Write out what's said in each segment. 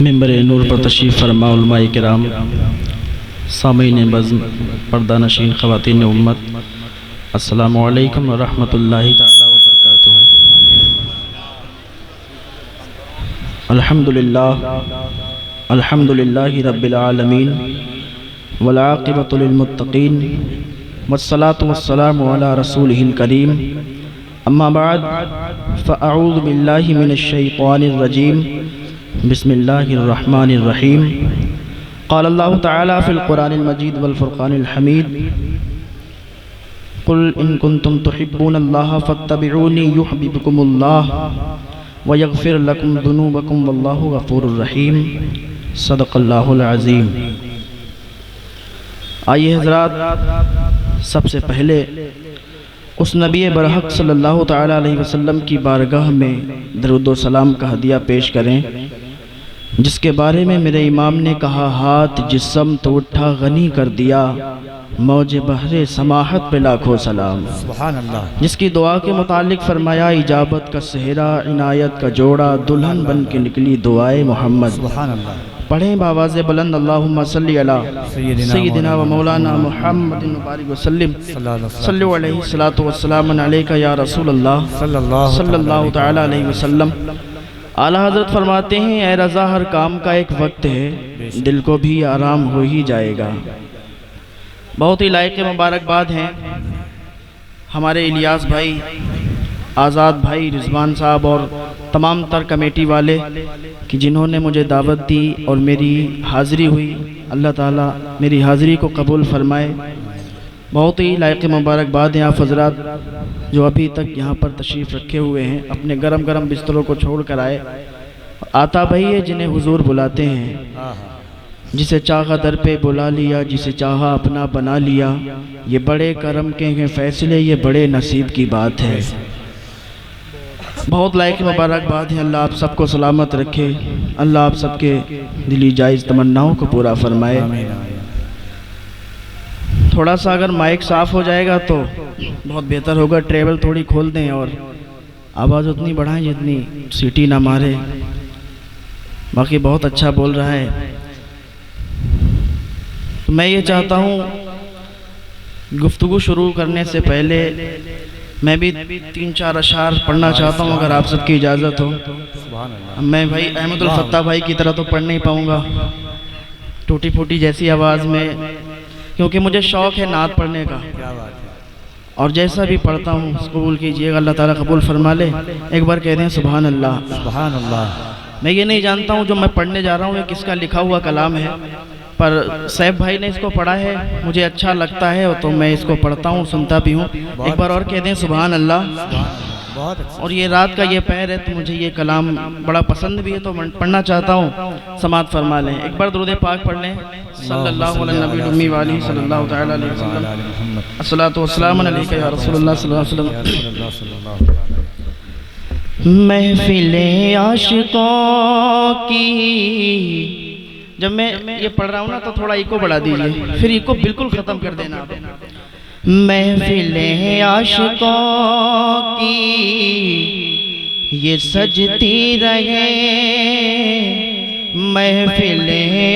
ممبر نور پر تشریف فرما علماء کرام، سامعین بزم، پردہ نشین خواتین امت، السلام علیکم ورحمۃ اللہ تعالی وبرکاتہ۔ الحمدللہ رب العالمین والعاقبۃ للمتقین والصلاة والسلام علی رسولہ الکریم، اما بعد فاعوذ باللہ من الشیطان الرجیم، بسم اللہ الرحمن الرحیم۔ قال اللہ تعالی فی القرآن المجید والفرقان الحمید، قل ان کنتم تحبون اللہ فاتبعونی یحببکم اللہ ویغفر لکم ذنوبکم واللہ غفور الرحیم۔ صدق اللہ العظیم۔ آئیے حضرات، سب سے پہلے اس نبی برحق صلی اللہ تعالی علیہ وسلم کی بارگاہ میں درود و سلام کا ہدیہ پیش کریں، جس کے بارے میں میرے امام نے کہا، ہاتھ جسم تو اٹھا غنی کر دیا، موج بحر سماحت پہ لاکھوں سلام۔ سبحان اللہ۔ جس کی دعا کے متعلق فرمایا، اجابت کا صحرا عنایت کا جوڑا، دلہن بن کے نکلی دعائے محمد۔ سبحان اللہ۔ پڑھیں باواز بلند، اللہم صلی علی سیدنا و مولانا محمد مبارک وسلم، صلو علیہ الصلاۃ والسلام علیکہ یا رسول اللہ صلی اللہ تعالی علیہ وسلم۔ اعلیٰ حضرت فرماتے ہیں، اے رضا، ہر کام کا ایک وقت ہے، دل کو بھی آرام ہو ہی جائے گا۔ بہت ہی لائق مبارکباد ہیں ہمارے الیاس بھائی، آزاد بھائی، رضوان صاحب اور تمام تر کمیٹی والے کہ جنہوں نے مجھے دعوت دی اور میری حاضری ہوئی۔ اللہ تعالیٰ میری حاضری کو قبول فرمائے۔ بہت ہی لائق مبارکباد ہیں آپ حضرات جو ابھی تک یہاں پر تشریف رکھے ہوئے ہیں، اپنے گرم گرم بستروں کو چھوڑ کر آئے۔ آتا بھائی ہے جنہیں حضور بلاتے ہیں، جسے چاہا در پہ بلا لیا، جسے چاہا اپنا بنا لیا، یہ بڑے کرم کے ہیں فیصلے، یہ بڑے نصیب کی بات ہے۔ بہت لائق مبارکباد ہے۔ اللہ آپ سب کو سلامت رکھے، اللہ آپ سب کے دلی جائز تمناؤں کو پورا فرمائے۔ تھوڑا سا اگر مائک صاف ہو جائے گا تو بہت بہتر ہوگا، ٹریول تھوڑی کھول دیں اور آواز اتنی بڑھائیں جتنی سیٹی نہ مارے۔ باقی بہت اچھا بول رہا ہے۔ میں یہ چاہتا ہوں گفتگو شروع کرنے سے پہلے میں بھی 3-4 اشعار پڑھنا چاہتا ہوں، اگر آپ سب کی اجازت ہو۔ میں بھائی احمد الفتح بھائی کی طرح تو پڑھ نہیں پاؤں گا ٹوٹی پھوٹی جیسی آواز میں، کیونکہ مجھے شوق ہے نعت پڑھنے کا، اور جیسا بھی پڑھتا ہوں قبول کیجئے گا، اللہ تعالیٰ قبول فرما لے۔ ایک بار کہہ دیں سبحان اللہ۔ سبحان اللہ۔ میں یہ نہیں جانتا ہوں جو میں پڑھنے جا رہا ہوں یہ کس کا لکھا ہوا کلام ہے، پر سیف بھائی نے اس کو پڑھا ہے، مجھے اچھا لگتا ہے تو میں اس کو پڑھتا ہوں، سنتا بھی ہوں۔ ایک بار اور کہہ دیں سبحان اللہ۔ اور یہ رات کا یہ پہر ہے تو مجھے یہ کلام بڑا پسند بھی ہے تو میں پڑھنا چاہتا ہوں، سماعت فرما لیں۔ ایک بار درود پاک پڑھ لیں، صلی اللہ علیہ نبی الامی وآلہ صلی اللہ تعالی علیہ وسلم، الصلاۃ والسلام علیکہ یا رسول اللہ صلی اللہ علیہ وسلم۔ محفل عاشقوں کی، جب میں یہ پڑھ رہا ہوں نا تو تھوڑا ایکو بڑھا دیجئے، پھر ایکو بالکل ختم کر دینا۔ محفل عاشقوں کی یہ سجتی رہے، محفل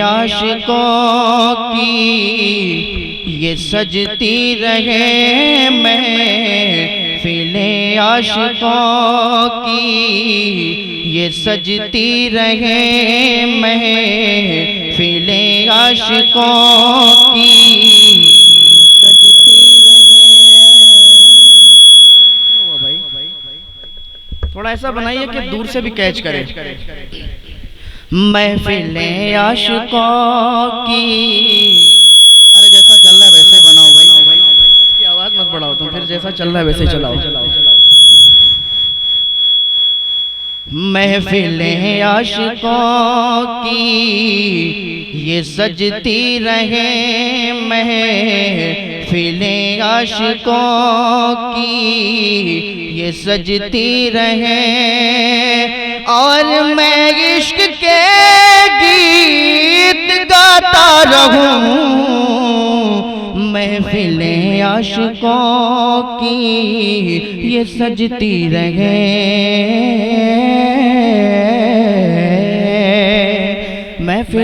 عاشقوں کی یہ سجتی رہے، محفل عاشقوں کی یہ سجتی رہے، محفل عاشقوں کی سجتی رہے۔ تھوڑا ایسا بنائیے کہ دور سے بھی کیچ کرے۔ محفل عاشقوں کی، ارے جیسا چل رہا ہے ویسے بناؤ بھائی، اس کی آواز مت بڑھاؤ، تم پھر جیسا چل رہا ہے ویسے چلاؤ۔ محفل عاشقوں کی یہ سجتی رہے، محفل عاشقوں کی یہ سجتی رہے، اور میں عشق کے گیت گاتا رہوں، محفل عاشقوں کی یہ سجتی رہے،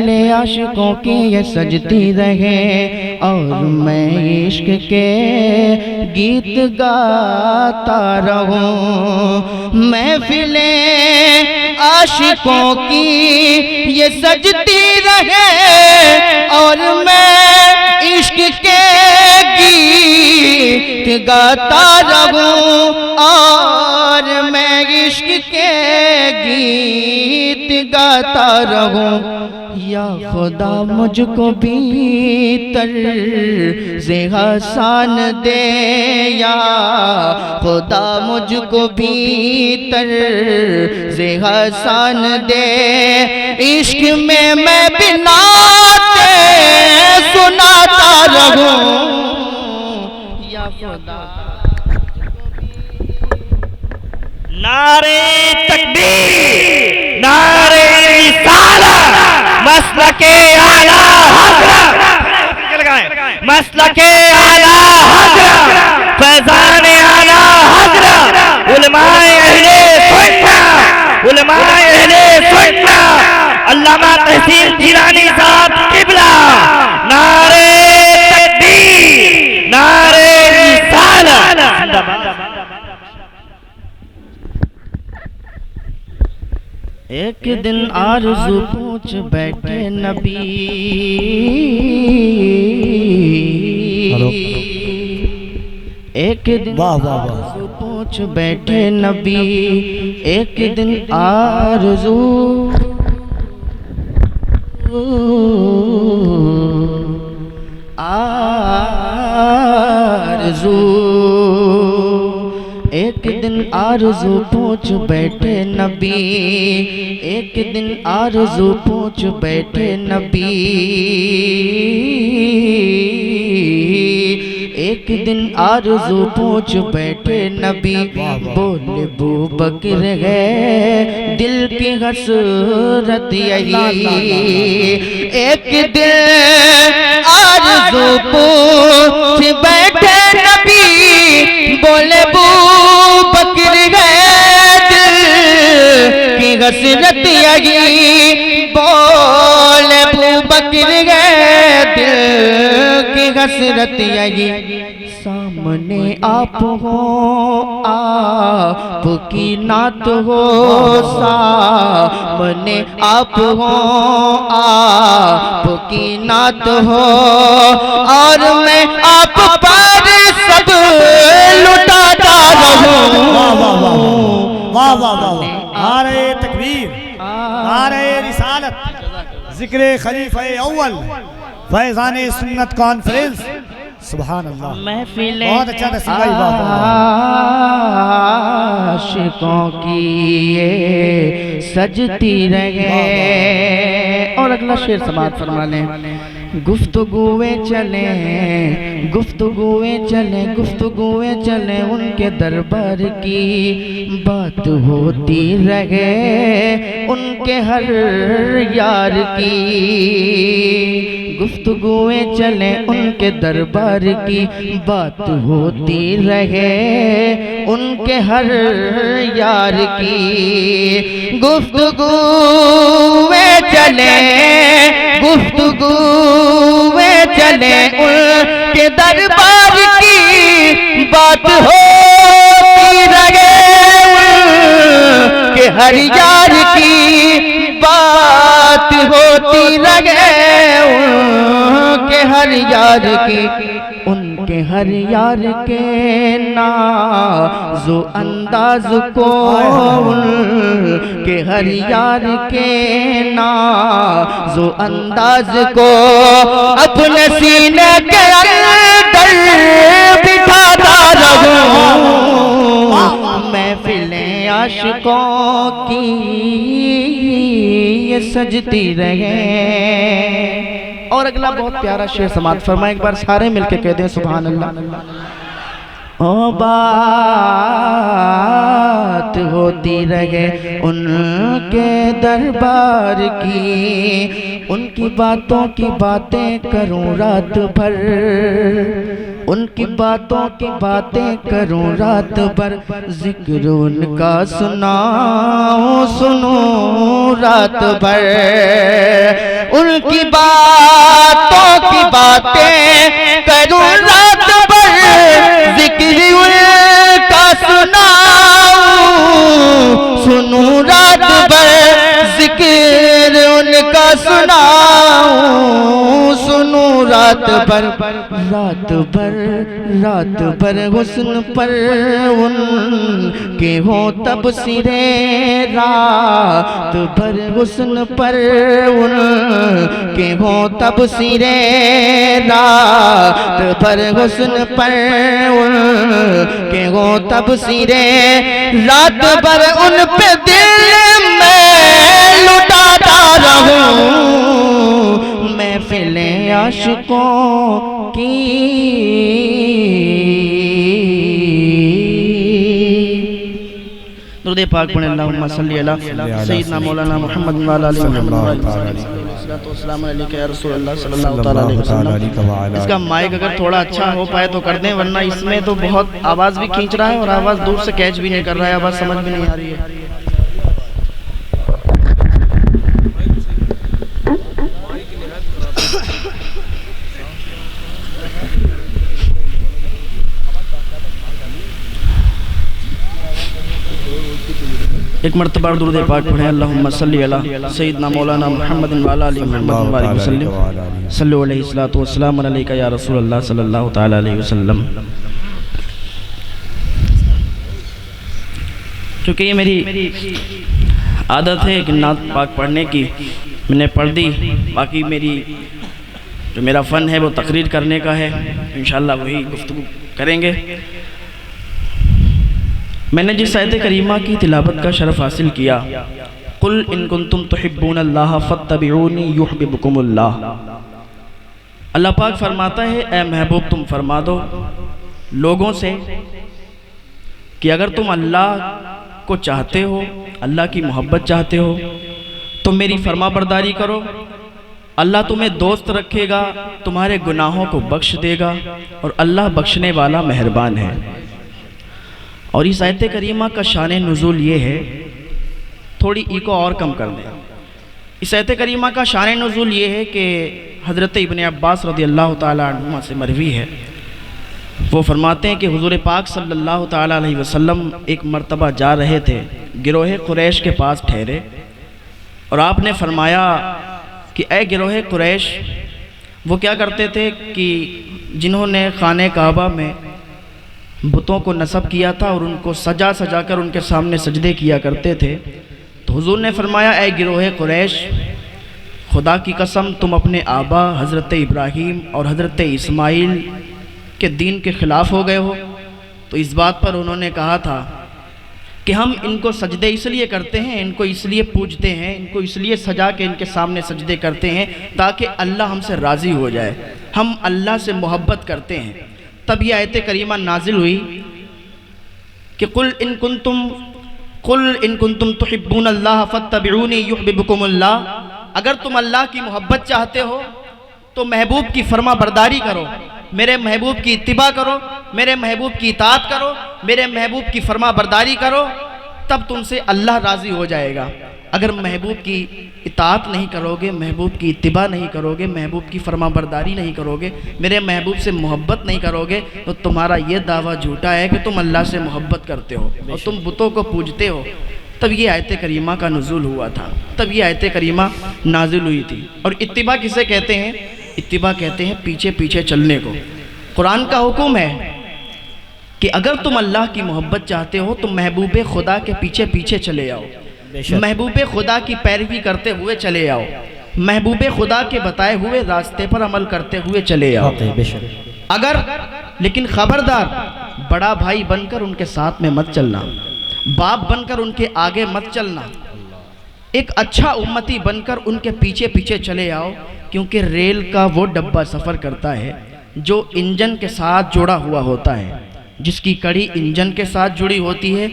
محفلیں عاشقوں کی یہ سجتی رہے اور میں عشق کے گیت گاتا رہوں محفلیں عاشقوں کی یہ سجتی رہے اور میں عشق کے گیت گاتا رہوں اور میں عشق کے گیت گاتا رہوں یا خدا مجھ کو بھی طرز حسن دے یا خدا مجھ کو بھی طرز حسن دے عشق میں بھی نعتیں سناتا رہوں یا خدا نعرے تکبیر نعرے رسالت مسلک اعلی حضرت مسلک اعلی حضرت فیضان اعلی حضرت علماء اہل سنت علماء اہل سنت علامہ تحسین جیلانی صاحب قبلہ نعرے تکبیر نعرے رسالت ایک دن آرزو پوچھ بیٹھے نبی ایک دن آرزو پوچھ بیٹھے نبی ایک دن آرزو ایک دن آرزو پوچھ بیٹھے نبی ایک دن آرزو پوچھ بیٹھے نبی ایک دن آرزو پوچھ بیٹھے نبی بولے بو بکر ہے دل کی حسرت یہی ایک دن آرزو پوچھ بیٹھے نبی بولے بو بکر ہے دل کی حسرت یہی بولے بو بکر ہے دل کی حسرت یہی سامنے آپ ہو آپ کی نعت ہو سامنے آپ ہو آپ کی نعت ہو اور میں آپ پر سب لٹاتا رہوں واہ واہ واہ نعرہ تکبیر نعرہ رسالت ذکر خلیفہ اول فیضان سنت کانفرنس سبحان اللہ محفلیں بہت اچھا تھا سنگائی عاشقوں کی یہ سجتی رہے اور اگلا شعر سماعت فرما لیں گفتگویں چلیں گفتگویں چلیں گفتگویں چلیں ان کے دربار کی بات ہوتی رہے ان کے ہر یار کی گفتگویں چلیں ان کے دربار کی بات ہوتی رہے ان کے ہر یار کی گفتگویں چلیں گفتگویں چلیں ان کے دربار کی بات ہوتی رہے ان کے ہر یار کی بات ہوتی رہے ان کے ہر یار کی ان کے ہر یار کے ناز و انداز کو ان کے ہر یار کے ناز و انداز کو اپنے سینے کے اندر بٹھاتا رہوں محفلیں عاشقوں کی یہ سجتی رہے اور اگلا بہت پیارا شعر سماعت فرمائیں ایک بار سارے مل کے کہہ دیں سبحان اللہ او بات ہوتی رہے ان کے دربار کی ان کی باتوں کی باتیں کروں رات بھر ان کی باتوں کی باتیں کروں رات بھر ذکر ان کا سناؤں سنوں رات بھر ان کی باتوں کی باتیں کروں رات بھر ذکر ان کا سناؤں سنوں رات بھر ذکر ان کا سناؤں سنوں رات بھر رات بھر حسن پر ان کے ہوں تبصرے رات بھر حسن پر ان کے ہوں تبصرے رات بھر حسن پر ان کے ہوں تبصرے رات بھر ان پہ دل میں لٹاتا رہوں محفلیں عاشقوں کی درود پاک پڑھیں اللہم صلی علی سیدنا مولانا محمد وعلی آلہ محمد والسلام علیکہ یا رسول اللہ صلی اللہ علیہ وسلم. اس کا مائک اگر تھوڑا اچھا ہو پائے تو کر دیں ورنہ اس میں تو بہت آواز بھی کھینچ رہا ہے اور آواز دور سے کیچ بھی نہیں کر رہا ہے آواز سمجھ بھی نہیں آ رہی ہے. ایک مرتبہ درود پاک پڑھیں اللہم صلی علی سیدنا مولانا محمد وعلی آلہ محمد وسلم صلو علیہ الصلوۃ والسلام علیکہ یا رسول اللہ صلی اللہ تعالی علیہ وسلم. چونکہ یہ میری عادت ہے کہ نعت پاک پڑھنے کی میں نے پڑھ دی باقی جو میرا فن ہے وہ تقریر کرنے کا ہے انشاءاللہ وہی گفتگو کریں گے. میں نے جس آیت کریمہ کی تلاوت کا شرف حاصل کیا قل ان کنتم تحبون اللہ فاتبعونی یحببکم اللہ. اللہ پاک فرماتا ہے اے محبوب تم فرما دو لوگوں سے کہ اگر تم اللہ کو چاہتے ہو اللہ کی محبت چاہتے ہو تو میری فرما برداری کرو اللہ تمہیں دوست رکھے گا تمہارے گناہوں کو بخش دے گا اور اللہ بخشنے والا مہربان ہے. اور اس آیت کریمہ کا شان نزول یہ ہے تھوڑی ایکو اور کم کر دیں. اس آیت کریمہ کا شان نزول یہ ہے کہ حضرت ابن عباس رضی اللہ تعالیٰ عنہما سے مروی ہے وہ فرماتے ہیں کہ حضور پاک صلی اللہ تعالیٰ علیہ وسلم ایک مرتبہ جا رہے تھے گروہ قریش کے پاس ٹھہرے اور آپ نے فرمایا کہ اے گروہ قریش وہ کیا کرتے تھے کہ جنہوں نے خانہ کعبہ میں بتوں کو نصب کیا تھا اور ان کو سجا کر ان کے سامنے سجدے کیا کرتے تھے تو حضور نے فرمایا اے گروہ قریش خدا کی قسم تم اپنے آبا حضرت ابراہیم اور حضرت اسماعیل کے دین کے خلاف ہو گئے ہو. تو اس بات پر انہوں نے کہا تھا کہ ہم ان کو سجدے اس لیے کرتے ہیں ان کو اس لیے پوجتے ہیں ان کو اس لیے سجا کے ان کے سامنے سجدے کرتے ہیں تاکہ اللہ ہم سے راضی ہو جائے ہم اللہ سے محبت کرتے ہیں. تب یہ آیت کریمہ نازل ہوئی کہ قل ان کنتم تحبون اللہ فاتبعونی یحببکم اللہ. اگر تم اللہ کی محبت چاہتے ہو تو محبوب کی فرما برداری کرو میرے محبوب کی اتباع کرو میرے محبوب کی اطاعت کرو میرے محبوب کی فرما برداری کرو تب تم سے اللہ راضی ہو جائے گا. اگر محبوب کی اطاعت نہیں کرو گے محبوب کی اتباع نہیں کرو گے محبوب کی فرما برداری نہیں کرو گے میرے محبوب سے محبت نہیں کرو گے تو تمہارا یہ دعویٰ جھوٹا ہے کہ تم اللہ سے محبت کرتے ہو اور تم بتوں کو پوجتے ہو. تب یہ آیت کریمہ کا نزول ہوا تھا تب یہ آیت کریمہ نازل ہوئی تھی. اور اتباع کسے کہتے ہیں اتباع کہتے ہیں پیچھے پیچھے چلنے کو. قرآن کا حکم ہے کہ اگر تم اللہ کی محبت چاہتے ہو تو محبوب خدا کے پیچھے پیچھے چلے آؤ محبوب خدا کی پیروی کرتے ہوئے چلے آؤ محبوب خدا کے بتائے ہوئے راستے پر عمل کرتے ہوئے چلے آؤ. لیکن خبردار بڑا بھائی بن کر ان کے ساتھ میں مت چلنا باپ بن کر ان کے آگے مت چلنا ایک اچھا امتی بن کر ان کے پیچھے پیچھے چلے آؤ کیونکہ ریل کا وہ ڈبہ سفر کرتا ہے جو انجن کے ساتھ جڑا ہوا ہوتا ہے جس کی کڑی انجن کے ساتھ جڑی ہوتی ہے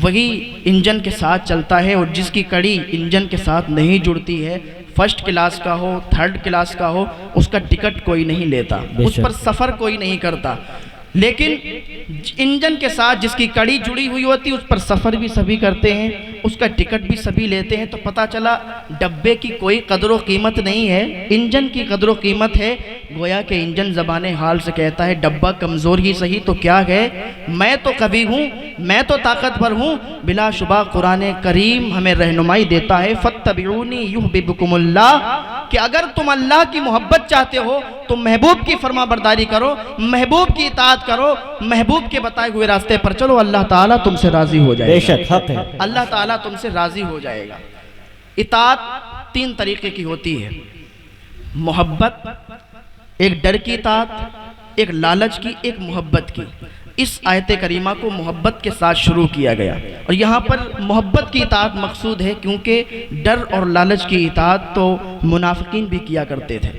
وہی انجن کے ساتھ چلتا ہے اور جس کی کڑی انجن کے ساتھ نہیں جڑتی ہے فرسٹ کلاس کا ہو، تھرڈ کلاس کا ہو، اس کا ٹکٹ کوئی نہیں لیتا، اس پر سفر کوئی نہیں کرتا، لیکن انجن کے ساتھ جس کی کڑی جڑی ہوئی ہوتی ہے اس پر سفر بھی سبھی کرتے ہیں، اس کا ٹکٹ بھی سبھی لیتے ہیں۔ تو پتہ چلا ڈبے کی کوئی قدر و قیمت نہیں ہے، انجن کی قدر و قیمت ہے۔ گویا کہ انجن زبان حال سے کہتا ہے ڈبہ کمزور ہی صحیح تو کیا ہے، میں تو کبھی ہوں، میں تو طاقتور ہوں۔ بلا شبہ قرآن کریم ہمیں رہنمائی دیتا ہے فَاتَّبِعُونِي يُحْبِبْكُمُ اللَّهُ، کہ اگر تم اللہ کی محبت چاہتے ہو تو محبوب کی فرما برداری کرو، محبوب کی اطاعت کرو، محبوب کے بتائے ہوئے راستے پر چلو، اللہ تعالیٰ تم سے راضی ہو جائے گا۔ بے شک حق ہے، اللہ تعالیٰ تم سے راضی ہو جائے گا۔ اطاعت تین طریقے کی ہوتی ہے، محبت، ایک ڈر کی اطاعت، ایک لالچ کی، ایک محبت کی۔ اس آیت کریمہ کو محبت کے ساتھ شروع کیا گیا، اور یہاں پر محبت کی اطاعت مقصود ہے، کیونکہ ڈر اور لالچ کی اطاعت تو منافقین بھی کیا کرتے تھے۔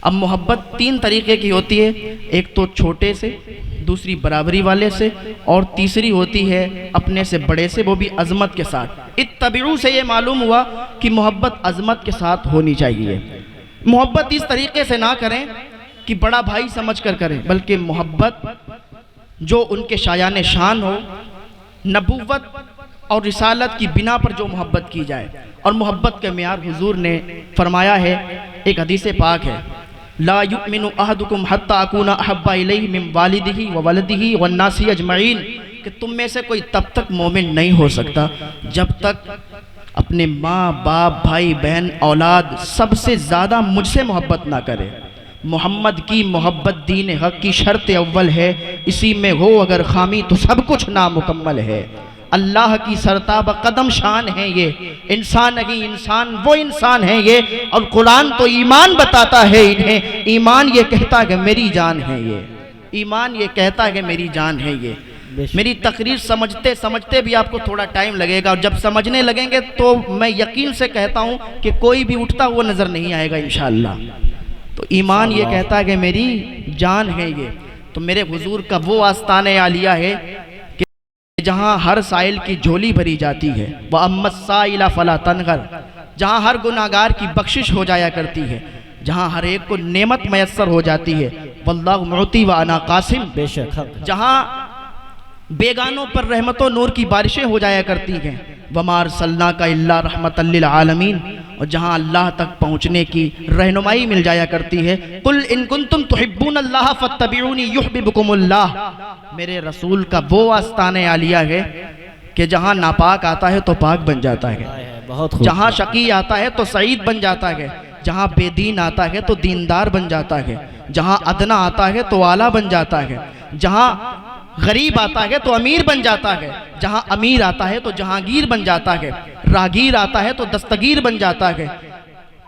اب محبت تین طریقے کی ہوتی ہے، ایک تو چھوٹے سے، دوسری برابری والے سے، اور تیسری ہوتی ہے اپنے سے بڑے سے، وہ بھی عظمت کے ساتھ۔ اتبعو سے یہ معلوم ہوا کہ محبت عظمت کے ساتھ ہونی چاہیے۔ محبت اس طریقے سے نہ کریں کہ بڑا بھائی سمجھ کر کریں، بلکہ محبت جو ان کے شایان شان ہو، نبوت اور رسالت کی بنا پر جو محبت کی جائے۔ اور محبت کا معیار حضور نے فرمایا ہے، ایک حدیث پاک ہے، لا یؤمن احدکم حتی اکون احب الیہ من والدہ وولدہ والناس اجمعین، کہ تم میں سے کوئی تب تک مومن نہیں ہو سکتا جب تک اپنے ماں باپ بھائی بہن اولاد سب سے زیادہ مجھ سے محبت نہ کرے۔ محمد کی محبت دین حق کی شرط اول ہے، اسی میں ہو اگر خامی تو سب کچھ نامکمل ہے۔ اللہ کی سرتاب قدم شان ہے یہ، انسان نہیں انسان وہ انسان ہے یہ، اور قرآن تو ایمان بتاتا ہے انہیں، ایمان یہ کہتا ہے کہ میری جان ہے یہ، ایمان یہ کہتا ہے کہ میری جان ہے یہ۔ میری تقریر سمجھتے سمجھتے بھی آپ کو تھوڑا ٹائم لگے گا، اور جب سمجھنے لگیں گے تو میں یقین سے کہتا ہوں کہ کوئی بھی اٹھتا ہوا نظر نہیں آئے گا انشاءاللہ۔ تو ایمان یہ کہتا ہے کہ میری جان ہے یہ۔ تو میرے حضور کا وہ آستانِ عالیہ ہے کہ جہاں ہر سائل کی جھولی بھری جاتی ہے، وَأَمَّا السَّائِلَ فَلَا تَنْغَرْ، جہاں ہر گناہگار کی بخشش ہو جایا کرتی ہے، جہاں ہر ایک کو نعمت میسر ہو جاتی ہے، وَاللَّهُ مُعْطِي وَأَنَا قَاسِمٌ، بے شک جہاں بیگانوں پر رحمت و نور کی بارشیں ہو جایا کرتی ہیں، وَمَا أَرْسَلْنَاكَ إِلَّا رَحْمَةً لِّلْعَالَمِينَ، اور جہاں اللہ تک پہنچنے کی رہنمائی مل جایا کرتی ہے، قُلْ إِن كُنتُمْ تُحِبُّونَ اللَّهَ فَاتَّبِعُونِي يُحْبِبْكُمُ اللَّهُ۔ میرے رسول کا وہ آستانِ عالیہ ہے کہ جہاں ناپاک آتا ہے تو پاک بن جاتا ہے، جہاں شقی آتا ہے تو سعید بن جاتا ہے، جہاں بے دین آتا ہے تو دیندار بن جاتا ہے، جہاں ادنا آتا ہے تو اعلیٰ بن جاتا ہے، جہاں غریب آتا ہے تو امیر بن جاتا ہے، جہاں امیر آتا ہے تو جہانگیر بن جاتا ہے، راگیر آتا ہے تو دستگیر بن جاتا ہے،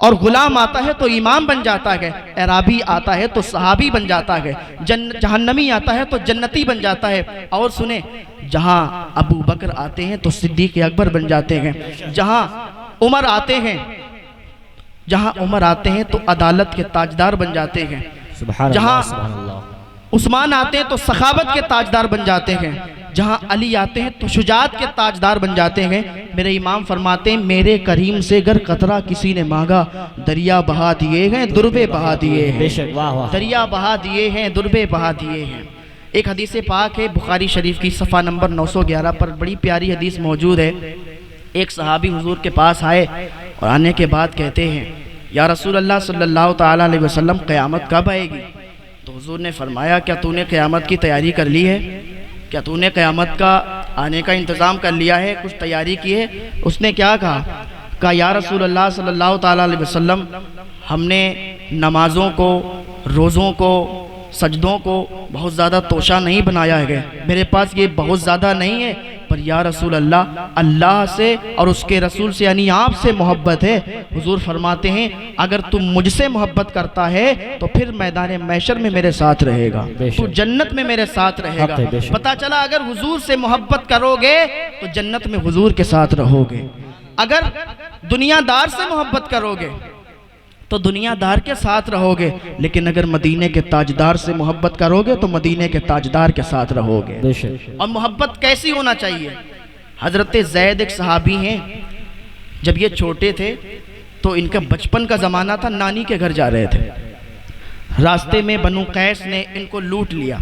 اور غلام آتا ہے تو امام بن جاتا ہے، اعرابی آتا ہے تو صحابی بن جاتا ہے، جہنمی آتا ہے تو جنتی بن جاتا ہے۔ اور سنیں، جہاں ابو بکر آتے ہیں تو صدیق اکبر بن جاتے ہیں، جہاں عمر آتے ہیں تو عدالت کے تاجدار بن جاتے ہیں، جہاں عثمان آتے ہیں تو سخاوت کے تاجدار بن جاتے ہیں، جہاں علی آتے ہیں تو شجاعت کے تاجدار بن جاتے ہیں۔ میرے امام فرماتے ہیں میرے کریم سے گر قطرہ کسی نے مانگا، دریا بہا دیے ہیں دربے بہا دیے ہیں، دریا بہا دیے ہیں دربے بہا دیے ہیں۔ ایک حدیث پاک ہے بخاری شریف کی صفحہ نمبر 911 پر، بڑی پیاری حدیث موجود ہے۔ ایک صحابی حضور کے پاس آئے اور آنے کے بعد کہتے ہیں یا رسول اللہ صلی اللہ تعالیٰ علیہ وسلم قیامت کب آئے گی؟ تو حضور نے فرمایا کیا تو نے قیامت کی تیاری کر لی ہے؟ کیا تو نے قیامت کا آنے کا انتظام کر لیا ہے، کچھ تیاری کی ہے؟ اس نے کیا کہا یا رسول اللہ صلی اللہ تعالیٰ علیہ وسلم ہم نے نمازوں کو، روزوں کو، سجدوں کو بہت زیادہ توشہ نہیں بنایا ہے، میرے پاس یہ بہت زیادہ نہیں ہے، پر یا رسول اللہ اللہ سے اور اس کے رسول سے یعنی آپ سے محبت ہے۔ حضور فرماتے ہیں اگر تم مجھ سے محبت کرتا ہے تو پھر میدان محشر میں میرے ساتھ رہے گا، تو جنت میں میرے ساتھ رہے گا۔ پتہ چلا اگر حضور سے محبت کرو گے تو جنت میں حضور کے ساتھ رہو گے، اگر دنیا دار سے محبت کرو گے تو دنیا دار کے ساتھ رہو گے، لیکن اگر مدینے کے تاجدار سے محبت کرو گے تو مدینے کے تاجدار کے ساتھ رہو گے۔ اور محبت کیسی ہونا چاہیے؟ حضرت زید ایک صحابی ہیں، جب یہ چھوٹے تھے تو ان کا بچپن کا زمانہ تھا، نانی کے گھر جا رہے تھے، راستے میں بنو قیس نے ان کو لوٹ لیا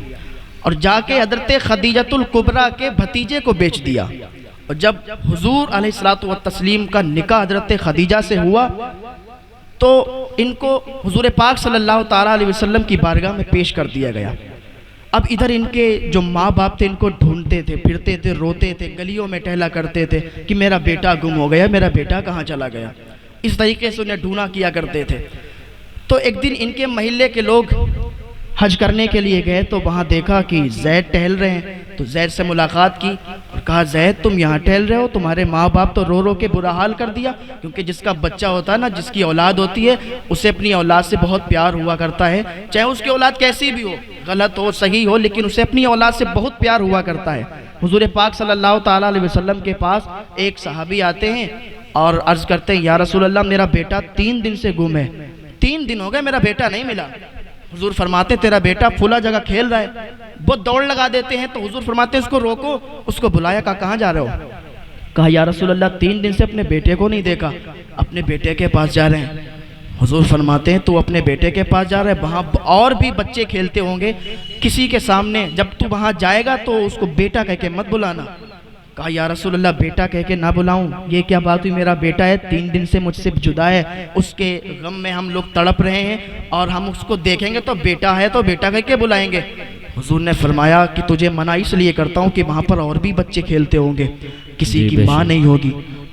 اور جا کے حضرت خدیجۃ الکبریٰ کے بھتیجے کو بیچ دیا۔ اور جب حضور علیہ الصلوۃ والتسلیم کا نکاح حضرت خدیجہ سے ہوا تو ان کو حضور پاک صلی اللہ تعالیٰ علیہ وسلم کی بارگاہ میں پیش کر دیا گیا۔ اب ادھر ان کے جو ماں باپ تھے ان کو ڈھونڈتے تھے، پھرتے تھے، روتے تھے، گلیوں میں ٹہلا کرتے تھے کہ میرا بیٹا گم ہو گیا، میرا بیٹا کہاں چلا گیا، اس طریقے سے انہیں ڈھونڈا کیا کرتے تھے۔ تو ایک دن ان کے محلے کے لوگ حج کرنے کے لیے گئے تو وہاں دیکھا کہ زید ٹہل رہے ہیں، تو زید سے ملاقات کی اور کہا زید تم یہاں ٹہل رہے ہو، تمہارے ماں باپ تو رو رو کے برا حال کر دیا، کیونکہ جس کا بچہ ہوتا ہے نا، جس کی اولاد ہوتی ہے، اسے اپنی اولاد سے بہت پیار ہوا کرتا ہے، چاہے اس کی اولاد کیسی بھی ہو، غلط ہو صحیح ہو، لیکن اسے اپنی اولاد سے بہت پیار ہوا کرتا ہے۔ حضور پاک صلی اللہ تعالیٰ علیہ وسلم کے پاس ایک صحابی آتے ہیں اور عرض کرتے ہیں یا رسول اللہ میرا بیٹا 3 دن سے گم ہے، 3 دن ہو گئے میرا بیٹا نہیں ملا۔ حضور فرماتے تیرا بیٹا فلاں جگہ کھیل رہا ہے، وہ دوڑ لگا دیتے ہیں تو حضور فرماتے ہیں اس کو روکو، اس کو بلایا، کہاں جا رہے ہو؟ کہا یا رسول اللہ 3 دن سے اپنے بیٹے کو نہیں دیکھا، اپنے بیٹے کے پاس جا رہے ہیں۔ حضور فرماتے ہیں تو اپنے بیٹے کے پاس جا رہا ہے، وہاں اور بھی بچے کھیلتے ہوں گے، کسی کے سامنے جب تو وہاں جائے گا تو اس کو بیٹا کہہ کے مت بلانا۔ کہا یا رسول اللہ بیٹا کہہ کے نہ بلاؤں، یہ کیا بات ہوئی، میرا بیٹا ہے 3 دن سے مجھ سے جدا ہے، اس کے غم میں ہم لوگ تڑپ رہے ہیں اور ہم اس کو دیکھیں گے تو بیٹا ہے تو بیٹا کہہ کے بلائیں گے۔ حضور نے فرمایا کہ تجھے منع اس لیے کرتا ہوں کہ وہاں پر اور بھی بچے کھیلتے ہوں گے، کسی کی ماں نہیں ہوگی،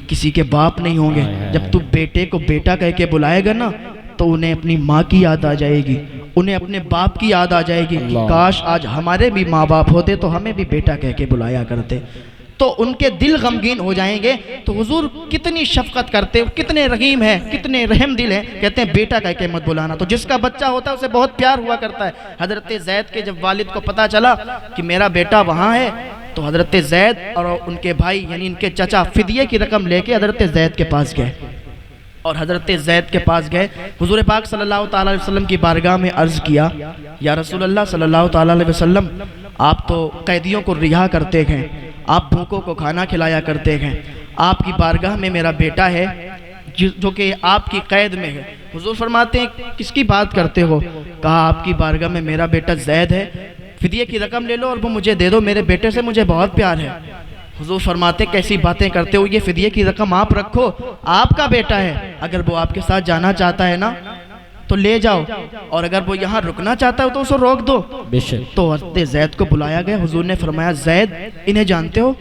کسی کے باپ نہیں ہوں گے، جب تو بیٹے کو بیٹا کہہ کے بلائے گا نا تو انہیں اپنی ماں کی یاد آ جائے گی، انہیں اپنے باپ کی یاد آ جائے گی کہ کاش آج ہمارے بھی ماں باپ ہوتے تو ہمیں بھی بیٹا کہہ کے بلایا کرتے، تو ان کے دل غمگین ہو جائیں گے۔ تو حضور کتنی شفقت کرتے، کتنے رحیم ہیں، کتنے رحم دل ہیں، کہتے ہیں بیٹا کہہ کے مت بلانا۔ تو جس کا بچہ ہوتا ہے اسے بہت پیار ہوا کرتا ہے۔ حضرت زید کے جب والد کو پتا چلا کہ میرا بیٹا وہاں ہے تو حضرت زید اور ان کے بھائی یعنی ان کے چچا فدیے کی رقم لے کے حضرت زید کے پاس گئے اور حضرت زید کے پاس گئے، حضور پاک صلی اللہ تعالیٰ علیہ وسلم کی بارگاہ میں عرض کیا یا رسول اللہ صلی اللہ تعالیٰ علیہ وسلم آپ تو قیدیوں کو رہا کرتے ہیں، آپ بھوکوں کو کھانا کھلایا کرتے ہیں، آپ کی بارگاہ میں میرا بیٹا ہے جو کہ آپ کی قید میں ہے۔ حضور فرماتے ہیں کس کی بات کرتے ہو؟ کہا آپ کی بارگاہ میں میرا بیٹا زید ہے، فدیے کی رقم لے لو اور وہ مجھے دے دو، میرے بیٹے سے مجھے بہت پیار ہے۔ حضور فرماتے کیسی باتیں کرتے ہو، یہ فدیے کی رقم آپ رکھو، آپ کا بیٹا ہے، اگر وہ آپ کے ساتھ جانا چاہتا ہے نا تو لے جاؤ، اور اگر وہ یہاں رکنا چاہتا ہے تو اسے روک دو۔ تو حضرت زید کو بلایا گیا، حضور نے فرمایا زید انہیں جانتے ہو؟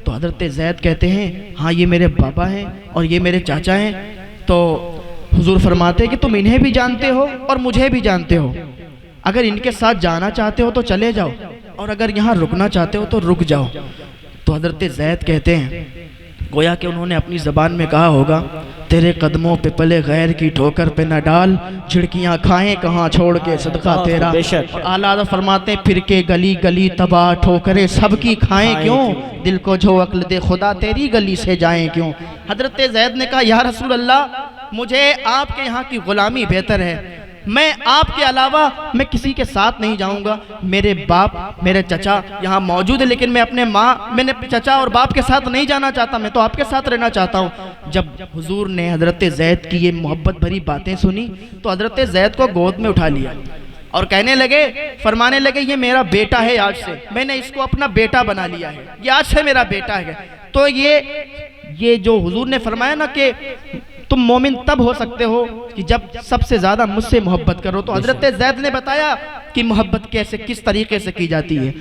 تو حضرت زید کہتے ہیں ہاں یہ میرے بابا ہیں اور یہ میرے چاچا ہیں۔ تو حضور فرماتے ہیں کہ تم انہیں بھی جانتے ہو اور مجھے بھی جانتے ہو، اگر ان کے ساتھ جانا چاہتے ہو تو چلے جاؤ اور اگر یہاں رکنا چاہتے ہو تو رک جاؤ۔ تو حضرت زید کہتے ہیں گویا کہ انہوں نے اپنی زبان میں کہا ہوگا تیرے قدموں پہ پلے غیر کی ٹھوکر پہ نہ ڈال، جھڑکیاں کھائیں کہاں چھوڑ کے صدقہ تیرا۔ اور اعلیٰ حضرت فرماتے ہیں پھر کے گلی گلی تباہ ٹھوکریں سب کی کھائیں کیوں، دل کو جو عقل دے خدا تیری گلی سے جائیں کیوں۔ حضرت زید نے کہا یا رسول اللہ مجھے آپ کے یہاں کی غلامی بہتر ہے، میں آپ کے علاوہ میں کسی کے ساتھ نہیں جاؤں گا، میرے باپ میرے چچا یہاں موجود ہے لیکن میں اپنے میں نے چچا اور باپ کے ساتھ نہیں جانا چاہتا، میں تو آپ کے ساتھ رہنا چاہتا ہوں۔ جب حضور نے حضرت زید کی یہ محبت بھری باتیں سنی تو حضرت زید کو گود میں اٹھا لیا اور کہنے لگے فرمانے لگے یہ میرا بیٹا ہے، آج سے میں نے اس کو اپنا بیٹا بنا لیا ہے، یہ آج سے میرا بیٹا ہے۔ تو یہ جو حضور نے فرمایا نا کہ تم مومن تب ہو سکتے ہو کہ جب سب سے زیادہ مجھ سے محبت کرو، تو حضرت زید نے بتایا کہ محبت کیسے کس طریقے سے کی جاتی ہے۔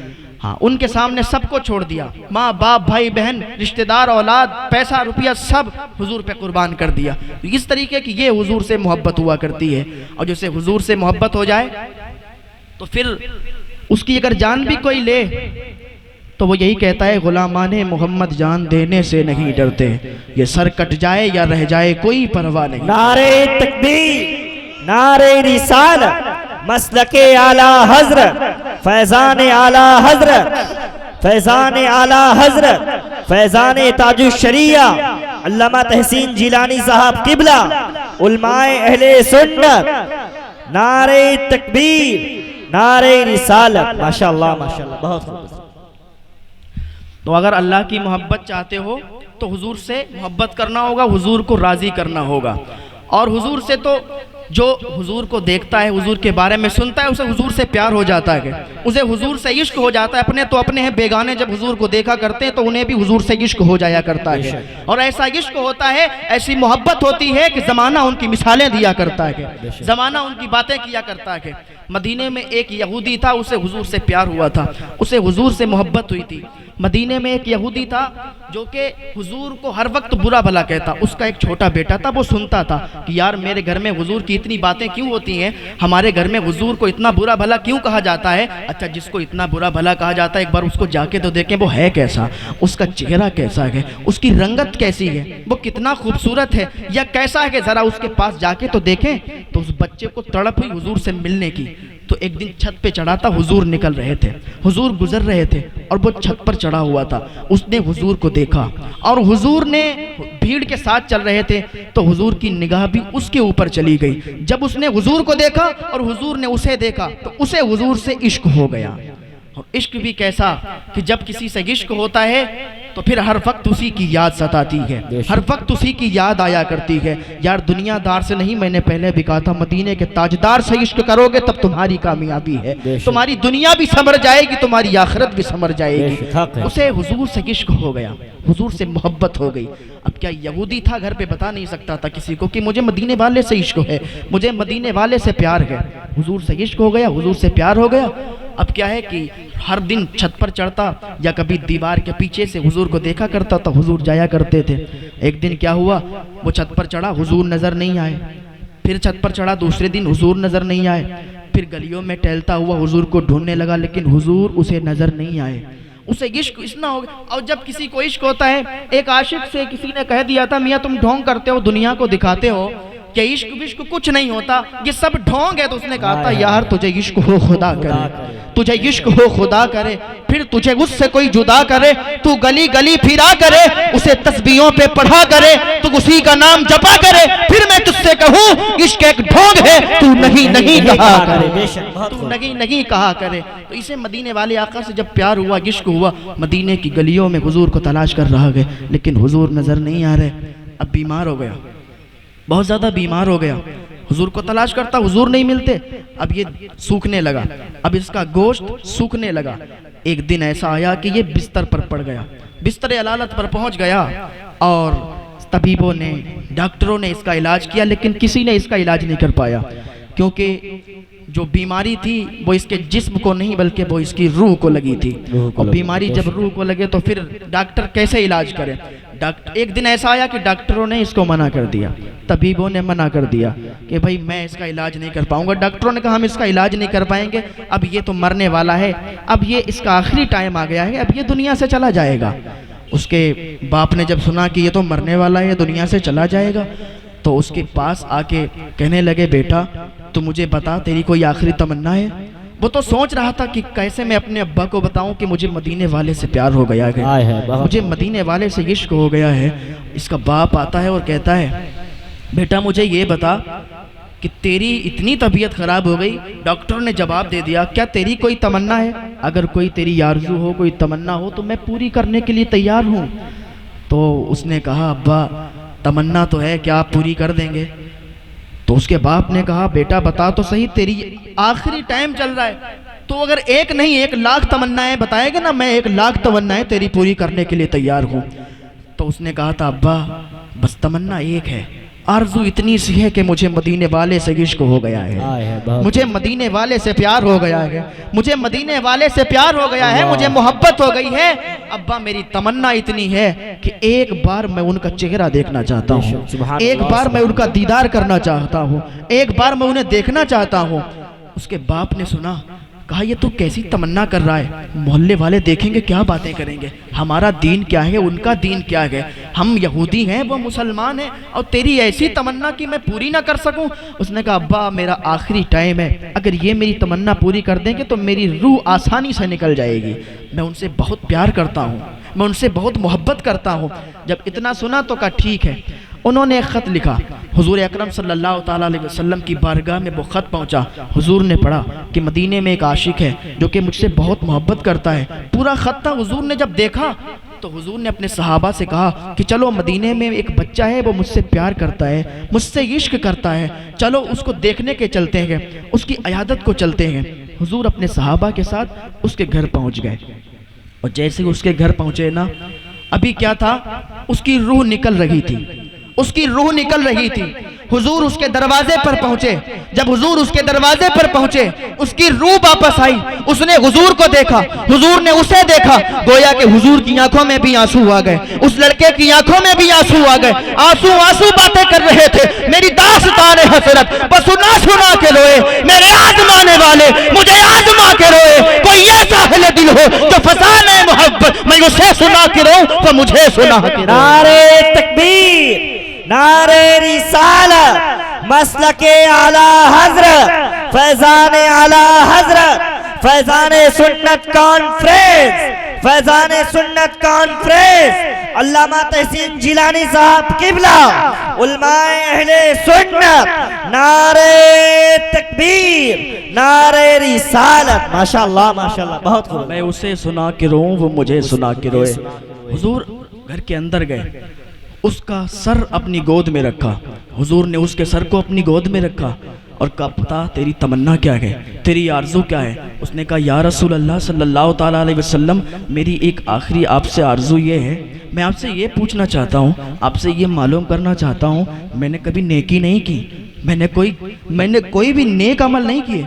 ہاں ان کے سامنے سب کو چھوڑ دیا، ماں باپ بھائی بہن رشتہ دار اولاد پیسہ روپیہ سب حضور پہ قربان کر دیا۔ اس طریقے کی یہ حضور سے محبت ہوا کرتی ہے، اور جسے حضور سے محبت ہو جائے تو پھر اس کی اگر جان بھی کوئی لے تو وہ یہی کہتا ہے غلامان محمد جان دینے سے نہیں ڈرتے، یہ سر کٹ جائے یا رہ جائے کوئی پرواہ نہیں۔ نعرہ تکبیر، نعرہ رسالت، مسلک اعلی حضرت، فیضان اعلی حضرت، فیضان اعلی حضرت، فیضان تاج الشریعہ علامہ تحسین جیلانی صاحب قبلہ، علماء اہل سنت، نعرہ تکبیر، نعرہ رسالت۔ ماشاءاللہ ماشاءاللہ، بہت خوب۔ تو اگر اللہ کی محبت چاہتے ہو تو حضور سے محبت کرنا ہوگا، حضور کو راضی کرنا ہوگا، اور حضور سے تو جو حضور کو دیکھتا ہے، حضور کے بارے میں سنتا ہے، اسے حضور سے پیار ہو جاتا ہے، اسے حضور سے عشق ہو جاتا ہے۔ اپنے تو اپنے ہیں، بیگانے جب حضور کو دیکھا کرتے ہیں تو انہیں بھی حضور سے عشق ہو جایا کرتا ہے، اور ایسا عشق ہوتا ہے، ایسی محبت ہوتی ہے کہ زمانہ ان کی مثالیں دیا کرتا ہے، زمانہ ان کی باتیں کیا کرتا ہے۔ مدینے میں ایک یہودی تھا، اسے حضور سے پیار ہوا تھا، اسے حضور سے محبت ہوئی تھی۔ مدینے میں ایک یہودی تھا جو کہ حضور کو ہر وقت برا بھلا کہتا، اس کا ایک چھوٹا بیٹا تھا، وہ سنتا تھا کہ یار میرے گھر میں حضور کی اتنی باتیں کیوں ہوتی ہیں، ہمارے گھر میں حضور کو اتنا برا بھلا کیوں کہا جاتا ہے؟ اچھا جس کو اتنا برا بھلا کہا جاتا ہے ایک بار اس کو جا کے تو دیکھیں وہ ہے کیسا، اس کا چہرہ کیسا ہے، اس کی رنگت کیسی ہے، وہ کتنا خوبصورت ہے یا کیسا ہے، کہ ذرا اس کے پاس جا کے تو دیکھیں۔ تو اس بچے کو تڑپ ہوئی حضور سے ملنے کی، تو ایک دن چھت پہ چڑھا تھا، حضور نکل رہے تھے، حضور گزر رہے تھے اور وہ چھت پر چڑھا ہوا تھا، اس نے حضور کو دیکھا اور حضور نے بھیڑ کے ساتھ چل رہے تھے تو حضور کی نگاہ بھی اس کے اوپر چلی گئی۔ جب اس نے حضور کو دیکھا اور حضور نے اسے دیکھا تو اسے حضور سے عشق ہو گیا۔ اور عشق بھی کیسا کہ جب کسی سے عشق ہوتا ہے تو پھر ہر وقت اسی کی یاد ستاتی ہے، ہر وقت اسی کی یاد آیا کرتی ہے۔ یار دنیا دار سے نہیں، میں نے پہلے بھی کہا تھا، مدینے کے تاجدار سے عشق کرو گے تب تمہاری کامیابی ہے، تمہاری دنیا بھی سمر جائے گی، تمہاری آخرت بھی سمر جائے گی۔ اسے حضور سے عشق ہو گیا، حضور سے محبت ہو گئی۔ اب کیا یہودی تھا، گھر پہ بتا نہیں سکتا تھا کسی کو کہ مجھے مدینے والے سے عشق ہے، مجھے مدینے والے سے پیار ہے۔ حضور سے عشق ہو گیا، حضور سے پیار ہو گیا۔ اب کیا ہے کہ ہر دن چھت پر چڑھتا یا کبھی دیوار کے پیچھے سے حضور کو دیکھا کرتا تو حضور جایا کرتے تھے۔ ایک دن کیا ہوا، وہ چھت پر چڑھا، حضور نظر نہیں آئے، پھر چھت پر چڑھا، دوسرے دن حضور نظر نہیں آئے، پھر گلیوں میں ٹہلتا ہوا حضور کو ڈھونڈنے لگا لیکن حضور اسے نظر نہیں آئے۔ اسے عشق اتنا ہو گیا۔ اور جب کسی کو عشق ہوتا ہے، ایک عاشق سے کسی نے کہہ دیا تھا میاں تم ڈھونگ کرتے ہو، دنیا کو دکھاتے ہو کہ عشق وشق کچھ نہیں ہوتا، یہ سب ڈھونگ ہے۔ تو اس نے کہا تھا یار تجھے عشق ہو خدا کرے، تجھے عشق ہو خدا کرے، پھر تجھے اس سے کوئی جدا کرے، تو گلی گلی پھرا کرے، اسے تسبیحوں پہ پڑھا کرے، تو اسی کا نام جپا کرے، پھر میں تجھ سے کہوں عشق ایک ڈھونگ ہے، تو نہیں نہیں کہا کرے، تو نہیں نہیں کہا کرے۔ تو اسے مدینے والے آقا سے جب پیار ہوا، عشق ہوا، مدینے کی گلیوں میں حضور کو تلاش کر رہا گئے لیکن حضور نظر نہیں آ رہے۔ اب بیمار ہو گیا، بہت زیادہ بیمار ہو گیا، حضور کو تلاش کرتا، حضور نہیں ملتے۔ اب یہ سوکھنے لگا، اب اس کا گوشت سوکھنے لگا۔ ایک دن ایسا آیا کہ یہ بستر پر پڑ گیا، بستر علالت پر پہنچ گیا، اور طبیبوں نے، ڈاکٹروں نے اس کا علاج کیا لیکن کسی نے اس کا علاج نہیں کر پایا، کیونکہ جو بیماری تھی وہ اس کے جسم کو نہیں بلکہ وہ اس کی روح کو لگی تھی، اور بیماری جب روح کو لگے تو پھر ڈاکٹر کیسے علاج کرے۔ ایک دن ایسا آیا کہ ڈاکٹروں نے اس کو منع کر دیا، طبیبوں نے منع کر دیا کہ بھائی میں اس کا علاج نہیں کر پاؤں گا۔ ڈاکٹروں نے کہا ہم اس کا علاج نہیں کر پائیں گے، اب یہ تو مرنے والا ہے، اب یہ اس کا آخری ٹائم آ گیا ہے، اب یہ دنیا سے چلا جائے گا۔ اس کے باپ نے جب سنا کہ یہ تو مرنے والا ہے، دنیا سے چلا جائے گا، تو اس کے پاس آ کے کہنے لگے بیٹا تو مجھے بتا تیری کوئی آخری تمنا ہے؟ وہ تو سوچ رہا تھا کہ کیسے میں اپنے ابا کو بتاؤں کہ مجھے مدینے والے سے پیار ہو گیا ہے، مجھے مدینے والے سے عشق ہو گیا ہے۔ اس کا باپ آتا ہے اور کہتا ہے بیٹا مجھے یہ بتا کہ تیری اتنی طبیعت خراب ہو گئی، ڈاکٹر نے جواب دے دیا کیا تیری کوئی تمنا ہے؟ اگر کوئی تیری آرزو ہو، کوئی تمنا ہو تو میں پوری کرنے کے لیے تیار ہوں۔ تو اس نے کہا ابا تمنا تو ہے، کیا آپ پوری کر دیں گے؟ تو اس کے باپ نے کہا بیٹا بتا تو صحیح، تیری آخری ٹائم چل رہا ہے، تو اگر ایک نہیں 1,00,000 تمنائیں بتائے گا نا، میں 1,00,000 تمنائیں تیری پوری کرنے کے لیے تیار ہوں۔ تو اس نے کہا تھا ابا بس تمنا ایک ہے، آرزو اتنی سی ہے کہ مجھے مدینے والے سے عشق ہو گیا ہے، مجھے مدینے والے سے پیار ہو گیا ہے، مجھے مدینے والے سے پیار ہو گیا ہے، مجھے محبت ہو گئی ہے۔ ابا میری تمنا اتنی ہے کہ ایک بار میں ان کا چہرہ دیکھنا چاہتا ہوں، ایک بار میں ان کا دیدار کرنا چاہتا ہوں، ایک بار میں انہیں دیکھنا چاہتا ہوں۔ اس کے باپ نے سنا، کہا یہ تو کیسی تمنا کر رہا ہے، محلے والے دیکھیں گے کیا باتیں کریں گے، ہمارا دین کیا ہے، ان کا دین کیا ہے، ہم یہودی ہیں وہ مسلمان ہیں، اور تیری ایسی تمنا کہ میں پوری نہ کر سکوں۔ اس نے کہا ابا میرا آخری ٹائم ہے، اگر یہ میری تمنا پوری کر دیں گے تو میری روح آسانی سے نکل جائے گی، میں ان سے بہت پیار کرتا ہوں، میں ان سے بہت محبت کرتا ہوں۔ جب اتنا سنا تو کہا ٹھیک ہے۔ انہوں نے ایک خط لکھا، حضور اکرم صلی اللہ تعالیٰ علیہ وسلم کی بارگاہ میں وہ خط پہنچا، حضور نے پڑھا کہ مدینے میں ایک عاشق ہے جو کہ مجھ سے بہت محبت کرتا ہے، پورا خط تھا۔ حضور نے جب دیکھا تو تو حضور نے اپنے صحابہ سے کہا کہ چلو مدینے میں ایک بچہ ہے وہ مجھ سے پیار کرتا ہے، مجھ سے عشق کرتا ہے، چلو اس کو دیکھنے کے چلتے ہیں، اس کی عیادت کو چلتے ہیں۔ حضور اپنے صحابہ کے ساتھ اس کے گھر پہنچ گئے، اور جیسے اس کے گھر پہنچے نا، ابھی کیا تھا، اس کی روح نکل رہی تھی، اس کی روح نکل رہی تھی۔ حضور اس کے دروازے پر پہنچے، جب حضور اس کے دروازے پر پہنچے اس کی روح واپس آئی، اس نے حضور کو دیکھا، حضور نے اسے دیکھا، گویا کہ حضور کی آنکھوں میں بھی آنسو آ گئے، اس لڑکے کی آنکھوں میں بھی آنسو آ گئے، آنسو آنسو باتیں کر رہے تھے، میری داستان حسرت بس سنا سنا کے روئے، میرے آزمانے والے مجھے آزما کے روئے، کوئی ایسا اہل دل ہو جو فضان محبت میں اسے سنا کے رو تو مجھے سنا کے رو۔ نعرہ تکبیر، نعرہ رسالت، مسلک اعلی حضرت، فیضان اعلی حضرت، فیضان سنت کانفرنس، فیضان سنت کانفرنس، علامہ تحسین جیلانی صاحب قبلہ، علماء اہل سنت، نعرہ تکبیر، نعرہ رسالت، ماشاءاللہ ماشاءاللہ، بہت خوب۔ میں اسے سنا کے رو وہ مجھے سنا کے روئے۔ حضور گھر کے اندر گئے، اس کا سر اپنی گود میں رکھا، حضور نے اس کے سر کو اپنی گود میں رکھا اور کہا پتا تیری تمنا کیا ہے، تیری آرزو کیا ہے؟ اس نے کہا یا رسول اللہ صلی اللہ تعالیٰ علیہ وسلم، میری ایک آخری آپ سے آرزو یہ ہے، میں آپ سے یہ پوچھنا چاہتا ہوں، آپ سے یہ معلوم کرنا چاہتا ہوں، میں نے کبھی نیکی نہیں کی، میں نے کوئی بھی نیک عمل نہیں کیے،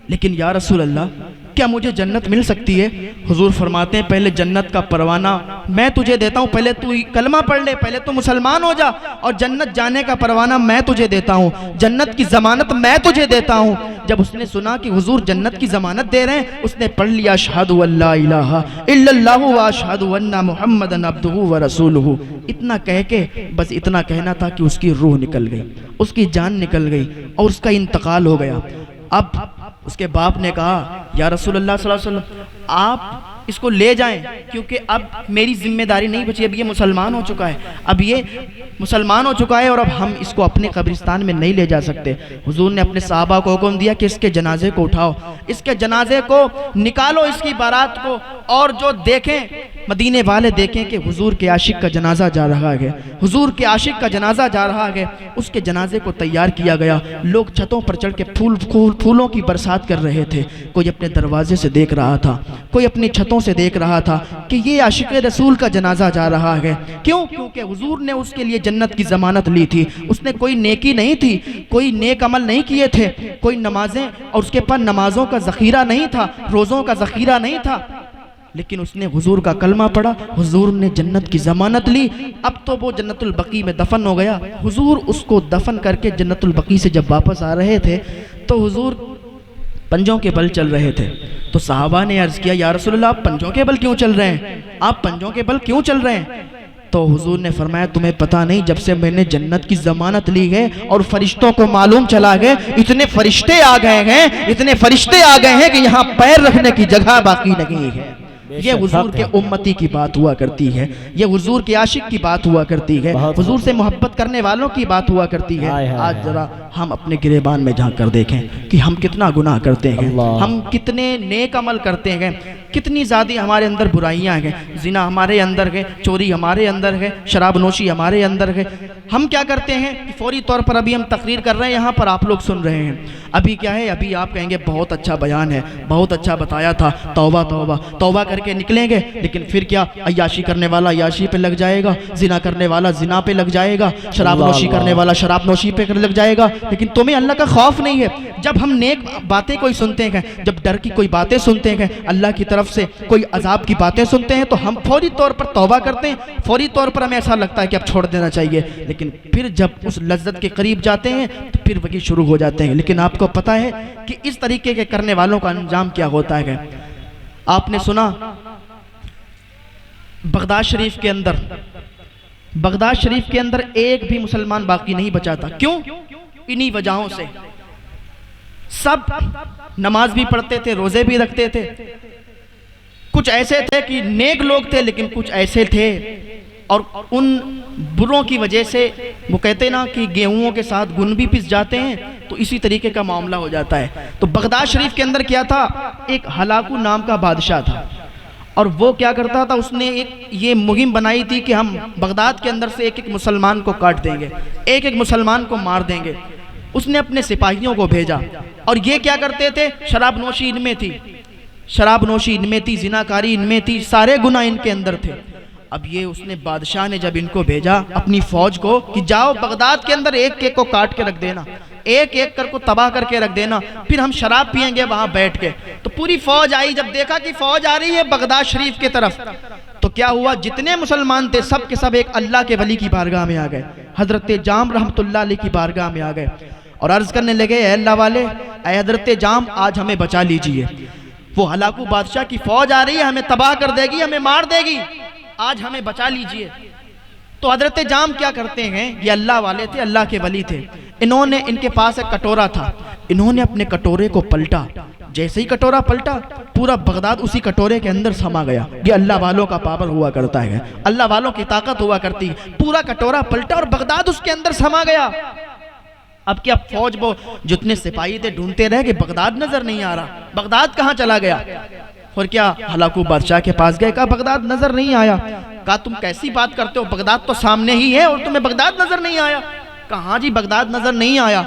لیکن یا رسول اللہ کیا مجھے جنت مل سکتی ہے؟ حضور فرماتے ہیں پہلے جنت کا پروانہ میں تجھے دیتا ہوں، پہلے تو کلمہ پڑھ لے، پہلے تو مسلمان ہو جا، اور جنت جانے کا پروانہ میں تجھے دیتا ہوں، جنت کی ضمانت میں تجھے دیتا ہوں۔ جب اس نے سنا کہ حضور جنت کی ضمانت دے رہے ہیں، اس نے پڑھ لیا اشہد ان لا الہ الا اللہ واشہد ان محمدا عبدہ ورسولہ۔ اتنا کہہ کے بس اتنا کہنا تھا کہ اس کی روح نکل گئی، اس کی جان نکل گئی اور اس کا انتقال ہو گیا۔ اب اس کے باپ نے کہا یا رسول اللہ صلی اللہ علیہ وسلم آپ اس کو لے جائیں، کیونکہ اب میری ذمہ داری نہیں بچی، اب یہ مسلمان ہو چکا ہے، اب یہ مسلمان ہو چکا ہے اور اب ہم اس کو اپنے قبرستان میں نہیں لے جا سکتے۔ حضور نے اپنے صحابہ کو حکم دیا کہ اس کے جنازے کو اٹھاؤ، اس کے جنازے کو نکالو، اس کی بارات کو، اور جو دیکھیں مدینے والے دیکھیں کہ حضور کے عاشق کا جنازہ جا رہا ہے، حضور کے عاشق کا جنازہ جا رہا ہے۔ اس کے جنازے کو تیار کیا گیا، لوگ چھتوں پر چڑھ کے پھولوں کی برسات کر رہے تھے، کوئی اپنے دروازے سے دیکھ رہا تھا، کوئی اپنی چھتوں سے دیکھ رہا تھا کہ یہ عاشق رسول کا جنازہ جا رہا ہے۔ کیوں؟ کیونکہ حضور نے اس کے لیے جنت کی ضمانت لی تھی، اس نے کوئی نیکی نہیں تھی، کوئی نیک عمل نہیں کیے تھے، کوئی نمازیں اور اس کے پاس نمازوں کا ذخیرہ نہیں تھا، روزوں کا ذخیرہ نہیں تھا، لیکن اس نے حضور کا کلمہ پڑھا، حضور نے جنت کی ضمانت لی۔ اب تو وہ جنت البقیع میں دفن ہو گیا۔ حضور اس کو دفن کر کے جنت البقیع سے جب واپس آ رہے تھے تو حضور پنجوں کے بل چل رہے تھے، تو صحابہ نے عرض کیا یا رسول اللہ آپ پنجوں کے بل کیوں چل رہے ہیں، آپ پنجوں کے بل کیوں چل رہے ہیں؟ تو حضور نے فرمایا تمہیں پتہ نہیں، جب سے میں نے جنت کی ضمانت لی ہے اور فرشتوں کو معلوم چلا گئے، اتنے فرشتے آ گئے ہیں کہ یہاں پیر رکھنے کی جگہ باقی نہیں ہے۔ یہ حضور کے امتی کی بات ہوا کرتی ہے، یہ حضور کے عاشق کی بات ہوا کرتی ہے، حضور سے محبت کرنے والوں کی بات ہوا کرتی ہے۔ آج ذرا ہم اپنے گریبان میں جھانک کر دیکھیں کہ ہم کتنا گناہ کرتے ہیں، ہم کتنے نیک عمل کرتے ہیں، کتنی زیادہ ہمارے اندر برائیاں ہیں، زنا ہمارے اندر ہے، چوری ہمارے اندر ہے، شراب نوشی ہمارے اندر ہے۔ ہم کیا کرتے ہیں کہ فوری طور پر ابھی ہم تقریر کر رہے ہیں، یہاں پر آپ لوگ سن رہے ہیں، ابھی کیا ہے، ابھی آپ کہیں گے بہت اچھا بیان ہے، بہت اچھا بتایا تھا، توبہ توبہ توبہ کر کے نکلیں گے، لیکن پھر کیا، عیاشی کرنے والا عیاشی پہ لگ جائے گا، زنا کرنے والا زنا پہ لگ جائے گا، شراب نوشی کرنے والا شراب نوشی پہ لگ جائے گا، لیکن تمہیں اللہ کا خوف نہیں ہے۔ جب ہم نیک باتیں کوئی سنتے ہیں، جب ڈر کی کوئی باتیں سنتے ہیں، اللہ کی طرف سے کوئی عذاب کی باتیں سنتے ہیں، تو ہم فوری طور پر توبہ کرتے ہیں، فوری طور پر ہمیں ایسا لگتا ہے کہ اب چھوڑ دینا چاہیے، لیکن پھر جب اس لذت کے قریب جاتے ہیں تو پھر وہی شروع ہو جاتے ہیں۔ لیکن آپ کو پتہ ہے کہ اس طریقے کے کرنے والوں کا انجام کیا ہوتا ہے؟ آپ نے سنا بغداد شریف کے اندر ایک بھی مسلمان باقی نہیں بچا تھا۔ کیوں؟ انہی وجہوں سے۔ سب نماز بھی پڑھتے تھے، روزے بھی رکھتے تھے، کچھ ایسے تھے کہ نیک لوگ تھے، لیکن کچھ ایسے تھے اور ان بروں کی وجہ سے وہ کہتے نا کہ گیہوں کے ساتھ گن بھی پس جاتے ہیں، تو اسی طریقے کا معاملہ ہو جاتا ہے۔ تو بغداد شریف کے اندر کیا تھا، ایک ہلاکو نام کا بادشاہ تھا، اور وہ کیا کرتا تھا، اس نے ایک یہ مہم بنائی تھی کہ ہم بغداد کے اندر سے ایک ایک مسلمان کو کاٹ دیں گے، ایک ایک مسلمان کو مار دیں گے۔ اس نے اپنے سپاہیوں کو بھیجا، اور یہ کیا کرتے تھے، شراب نوشی ان میں تھی، شراب نوشی ان میں تھی، زناکاری ان میں تھی، سارے گناہ ان کے اندر تھے۔ اب یہ اس نے بادشاہ نے جب ان کو بھیجا اپنی فوج کو کہ جاؤ بغداد کے اندر ایک ایک کو کاٹ کے رکھ دینا، ایک ایک کر کو تباہ کر کے رکھ دینا، پھر ہم شراب پیئیں گے وہاں بیٹھ کے۔ تو پوری فوج آئی، جب دیکھا کہ فوج آ رہی ہے بغداد شریف کی طرف، تو کیا ہوا، جتنے مسلمان تھے سب کے سب ایک اللہ کے ولی کی بارگاہ میں آ گئے، حضرت جام رحمت اللہ علیہ کی بارگاہ میں آ گئے، اور عرض کرنے لگے، اے اللہ والے، اے حضرت جام، آج ہمیں بچا لیجئے، وہ ہلاکو بادشاہ کی فوج آ رہی ہے، ہمیں تباہ کر دے گی، ہمیں مار دے گی، آج ہمیں بچا لیجئے۔ تو حضرت جام کیا کرتے ہیں، یہ اللہ والے تھے، اللہ کے ولی تھے، انہوں نے، ان کے پاس ایک کٹورا تھا، انہوں نے اپنے کٹورے کو پلٹا، جیسے ہی کٹورا پلٹا پورا بغداد اسی کٹورے کے اندر سما گیا۔ یہ اللہ والوں کا پاور ہوا کرتا ہے، اللہ والوں کی طاقت ہوا کرتی، پورا کٹورا پلٹا اور بغداد اس کے اندر سما گیا۔ اب کیا فوج وہ جتنے سپاہی تھے ڈھونڈتے رہے کہ بغداد نظر نہیں آ رہا، بغداد کہاں چلا گیا؟ اور کیا ہلاکو بادشاہ کے پاس گئے، کہا بغداد نظر نہیں آیا۔ کہا تم کیسی بات کرتے ہو، بغداد تو سامنے ہی ہے اور تمہیں بغداد نظر نہیں آیا؟ کہا ہاں جی بغداد نظر نہیں آیا۔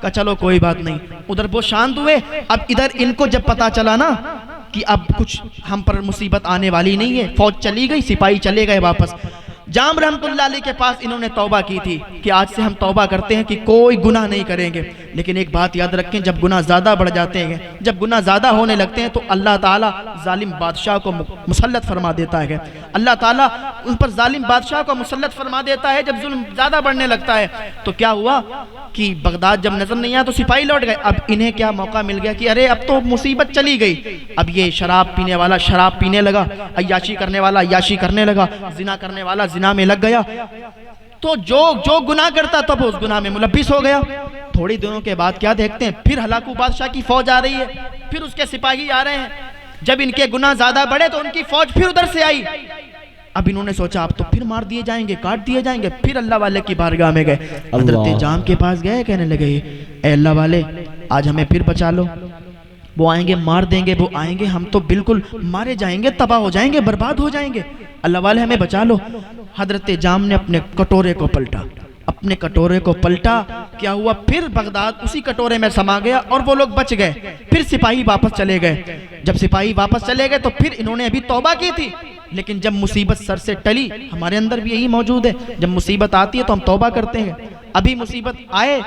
کہا چلو کوئی بات نہیں۔ ادھر وہ شانت ہوئے، اب ادھر ان کو جب پتا چلا نا کہ اب کچھ ہم پر مصیبت آنے والی نہیں ہے، فوج چلی گئی، سپاہی چلے گئے واپس، جام رحمت اللہ علیہ کے پاس انہوں نے توبہ کی تھی کہ آج سے ہم توبہ کرتے ہیں کہ کوئی گناہ نہیں کریں گے۔ لیکن ایک بات یاد رکھیں، جب گناہ زیادہ بڑھ جاتے ہیں، جب گناہ زیادہ ہونے لگتے ہیں تو اللہ تعالیٰ ظالم بادشاہ کو مسلط فرما دیتا ہے، اللہ تعالیٰ ان پر ظالم بادشاہ کو مسلط فرما دیتا ہے جب ظلم زیادہ بڑھنے لگتا ہے۔ تو کیا ہوا کہ بغداد جب نظر نہیں آیا تو سپاہی لوٹ گئے۔ اب انہیں کیا موقع مل گیا کہ ارے اب تو مصیبت چلی گئی، اب یہ شراب پینے والا شراب پینے لگا، عیاشی کرنے والا عیاشی کرنے لگا، زنا کرنے والا زنا میں لگ گیا، تو جو گناہ کرتا تب اس گناہ میں ملبس ہو گیا۔ تھوڑی دنوں کے بعد کیا دیکھتے ہیں، پھر ہلاکو بادشاہ کی فوج آ رہی ہے، پھر اس کے سپاہی آ رہے ہیں۔ جب ان کے گناہ زیادہ بڑھے تو ان کی فوج پھر ادھر سے آئی۔ اب انہوں نے سوچا اب تو پھر مار دیے جائیں گے، کاٹ دیے جائیں گے، پھر اللہ والے کی بارگاہ میں گئے، حضرت جام کے پاس گئے، کہنے لگے اے اللہ والے آج ہمیں پھر بچا لو، وہ آئیں گے مار دیں گے، وہ آئیں گے ہم تو بالکل مارے جائیں گے، تباہ ہو جائیں گے، برباد ہو جائیں گے، اللہ والے ہمیں بچا لو۔ حضرت جام نے اپنے کٹورے کو پلٹا، اپنے کٹورے کو پلٹا، کیا ہوا، پھر بغداد اسی کٹورے میں سما گیا اور وہ لوگ بچ گئے۔ پھر سپاہی واپس چلے گئے، جب سپاہی واپس چلے گئے تو پھر انہوں نے ابھی توبہ کی تھی، لیکن جب مصیبت سر سے ٹلی، ہمارے اندر بھی یہی موجود ہے، جب مصیبت آتی ہے تو ہم توبہ کرتے ہیں، ابھی مصیبت آئے،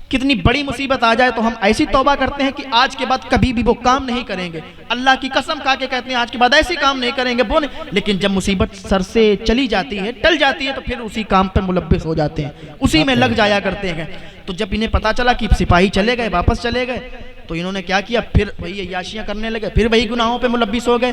کتنی بڑی مصیبت آ جائے تو ہم ایسی توبہ کرتے ہیں کہ آج کے بعد کبھی بھی وہ کام نہیں کریں گے، اللہ کی قسم کھا کے کہتے ہیں آج کے بعد ایسی کام نہیں کریں گے، وہ نہیں۔ لیکن جب مصیبت سر سے چلی جاتی ہے، ٹل جاتی ہے، تو پھر اسی کام پہ ملبس ہو جاتے ہیں، اسی میں لگ جایا کرتے ہیں۔ تو جب انہیں پتا چلا کہ سپاہی چلے گئے، واپس چلے گئے، تو انہوں نے کیا کیا، پھر وہی عیاشیاں کرنے لگے، پھر وہی گناہوں پہ ملبس ہو گئے۔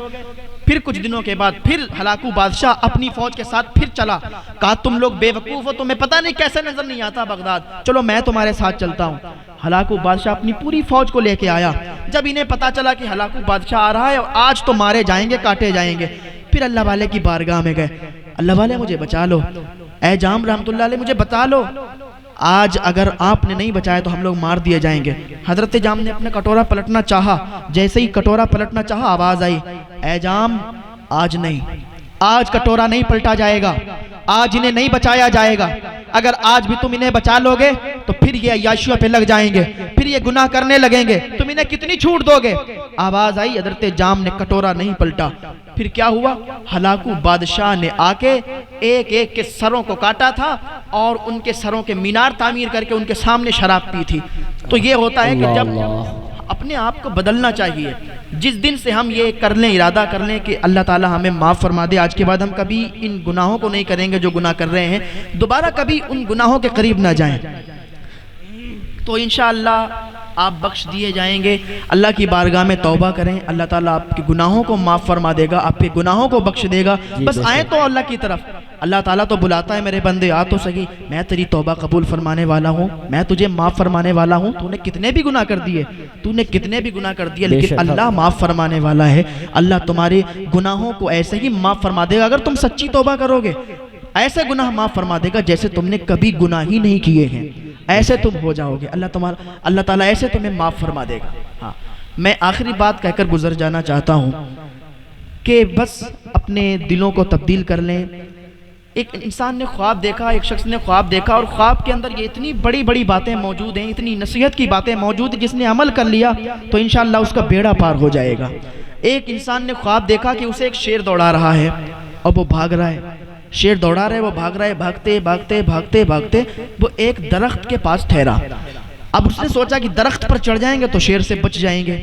پھر کچھ دنوں کے بعد پھر ہلاکو بادشاہ اپنی فوج کے ساتھ پھر چلا، کہا تم لوگ بے وقوف ہو، تمہیں پتہ نہیں کیسے نظر نہیں آتا بغداد، چلو میں تمہارے ساتھ چلتا ہوں۔ ہلاکو بادشاہ اپنی پوری فوج کو لے کے آیا۔ جب انہیں پتا چلا کہ ہلاکو بادشاہ آ رہا ہے اور آج تو مارے جائیں گے، کاٹے جائیں گے، پھر اللہ والے کی بارگاہ میں گئے، اللہ والے مجھے بچا لو، اے جام رحمت اللہ علیہ مجھے بچا لو، آج اگر آپ نے نہیں بچایا تو ہم لوگ مار دیے جائیں گے۔ حضرت جام نے اپنا کٹورا پلٹنا چاہا، جیسے ہی کٹورا پلٹنا چاہا آواز آئی، اے جام آج نہیں، آج کٹورا نہیں پلٹا جائے گا، آج انہیں نہیں بچایا جائے گا، اگر آج بھی تم انہیں بچا لو گے تو پھر یہ عیاشیوں پہ لگ جائیں گے، پھر یہ گناہ کرنے لگیں گے، تم انہیں کتنی چھوٹ دو گے؟ آواز آئی، حضرت جام نے کٹورا نہیں پلٹا۔ پھر کیا ہوا، ہلاکو بادشاہ نے آ کے ایک ایک کے سروں کو کاٹا تھا اور ان کے سروں کے مینار تعمیر کر کے ان کے سامنے شراب پی تھی۔ تو یہ ہوتا ہے کہ جب اپنے آپ کو بدلنا چاہیے، جس دن سے ہم یہ کر لیں، ارادہ کر لیں کہ اللہ تعالی ہمیں معاف فرما دے، آج کے بعد ہم کبھی ان گناہوں کو نہیں کریں گے جو گناہ کر رہے ہیں، دوبارہ کبھی ان گناہوں کے قریب نہ جائیں، تو انشاءاللہ آپ بخش دیے جائیں گے۔ اللہ کی بارگاہ میں توبہ کریں، اللہ تعالیٰ آپ کے گناہوں کو معاف فرما دے گا، آپ کے گناہوں کو بخش دے گا۔ بس آئیں تو اللہ کی طرف، اللہ تعالیٰ تو بلاتا ہے میرے بندے آ تو صحیح، میں تیری توبہ قبول فرمانے والا ہوں، میں تجھے معاف فرمانے والا ہوں، تو نے کتنے بھی گناہ کر دیے، تو نے کتنے بھی گناہ کر دیے، لیکن اللہ معاف فرمانے والا ہے، اللہ تمہارے گناہوں کو ایسے ہی معاف فرما دے گا اگر تم سچی توبہ کرو گے، ایسے گناہ معاف فرما دے گا جیسے تم نے کبھی گناہ ہی نہیں کیے ہیں، ایسے تم ہو جاؤ گے، اللہ تعالیٰ ایسے تمہیں معاف فرما دے گا۔ ہاں، میں آخری بات کہہ کر گزر جانا چاہتا ہوں کہ بس اپنے دلوں کو تبدیل کر لیں۔ ایک انسان نے خواب دیکھا، ایک شخص نے خواب دیکھا، اور خواب کے اندر یہ اتنی بڑی بڑی باتیں موجود ہیں، اتنی نصیحت کی باتیں موجود ہیں، جس نے عمل کر لیا تو انشاءاللہ اس کا بیڑا پار ہو جائے گا۔ ایک انسان نے خواب دیکھا کہ اسے ایک شیر دوڑا رہا ہے اور وہ بھاگ رہا ہے، شیر دوڑا رہا ہے، وہ بھاگ رہا ہے، بھاگتے بھاگتے بھاگتے بھاگتے وہ ایک درخت کے پاس ٹھہرا۔ اب اس نے سوچا کہ درخت پر چڑھ جائیں گے تو شیر سے بچ جائیں گے۔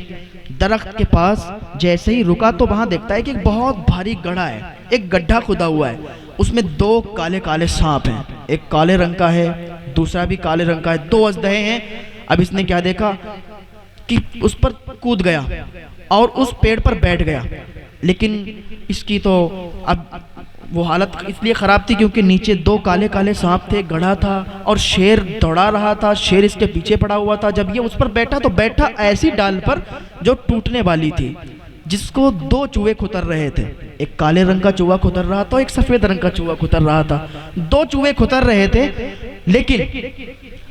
درخت کے پاس جیسے ہی رکا تو وہاں دیکھتا ہے کہ ایک بہت بھاری گڑھا ہے، ایک گڈھا کھدا ہوا ہے، اس میں دو کالے کالے سانپ ہیں، ایک کالے رنگ کا ہے، دوسرا بھی کالے رنگ کا ہے، دو اژدہے ہیں۔ اب اس نے کیا دیکھا کہ اس پر کود گیا اور اس پیڑ پر بیٹھ گیا، لیکن اس کی تو اب وہ حالت اس لیے خراب تھی کیونکہ نیچے دو کالے کالے سانپ تھے، گڑھا تھا اور شیر دوڑا رہا تھا، شیر اس کے پیچھے پڑا ہوا تھا۔ جب یہ اس پر بیٹھا تو بیٹھا ایسی ڈال پر جو ٹوٹنے والی تھی، جس کو دو چوہے کھتر رہے تھے، ایک کالے رنگ کا چوہا کھتر رہا تھا، ایک سفید رنگ کا چوہا کھتر رہا تھا، دو چوہے کھتر رہے تھے۔ لیکن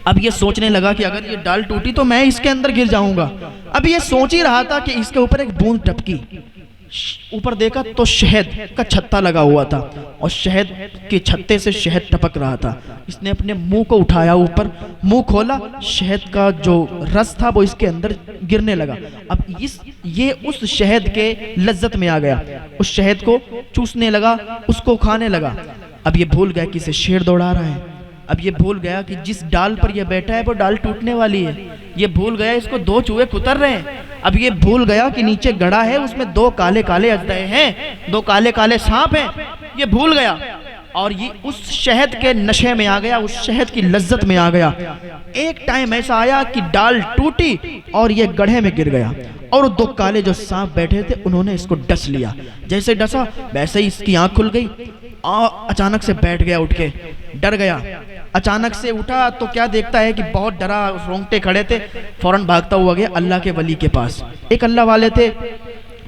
اب یہ سوچنے لگا کہ اگر یہ ڈال ٹوٹی تو میں اس کے اندر گر جاؤں گا۔ اب یہ سوچ ہی رہا تھا کہ اس کے اوپر ایک بوند ٹپکی، اوپر دیکھا تو شہد کا چھتا لگا ہوا تھا اور شہد کے چھتے سے شہد ٹپک رہا تھا۔ اس نے اپنے منہ کو اٹھایا اوپر، منہ کھولا، شہد کا جو رس تھا وہ اس کے اندر گرنے لگا۔ اب یہ اس شہد کے لذت میں آ گیا، اس شہد کو چوسنے لگا، اس کو کھانے لگا۔ اب یہ بھول گیا کہ اسے شیر دوڑا رہا ہے، اب یہ بھول گیا کہ جس ڈال پر یہ بیٹھا ہے وہ ڈال ٹوٹنے والی ہے، یہ بھول گیا اس کو دو چوہے کتر رہے ہیں، اب یہ بھول گیا کہ نیچے گڑھا ہے، اس میں دو کالے کالے اژدہے ہیں، دو کالے کالے سانپ ہیں، یہ بھول گیا اور یہ اس شہد کے نشے میں آ گیا، اس شہد کی لذت میں آ گیا۔ ایک ٹائم ایسا آیا کہ ڈال ٹوٹی اور یہ گڑھے میں گر گیا، اور دو کالے جو سانپ بیٹھے تھے انہوں نے اس کو ڈس لیا، جیسے ڈسا ویسے ہی اس کی آنکھ کھل گئی، اچانک سے بیٹھ گیا، اٹھ کے ڈر گیا۔ اچانک سے اٹھا تو کیا دیکھتا ہے کہ بہت ڈرا، رونگٹے کھڑے تھے، فوراً بھاگتا ہوا گیا اللہ کے ولی کے پاس۔ ایک اللہ والے تھے،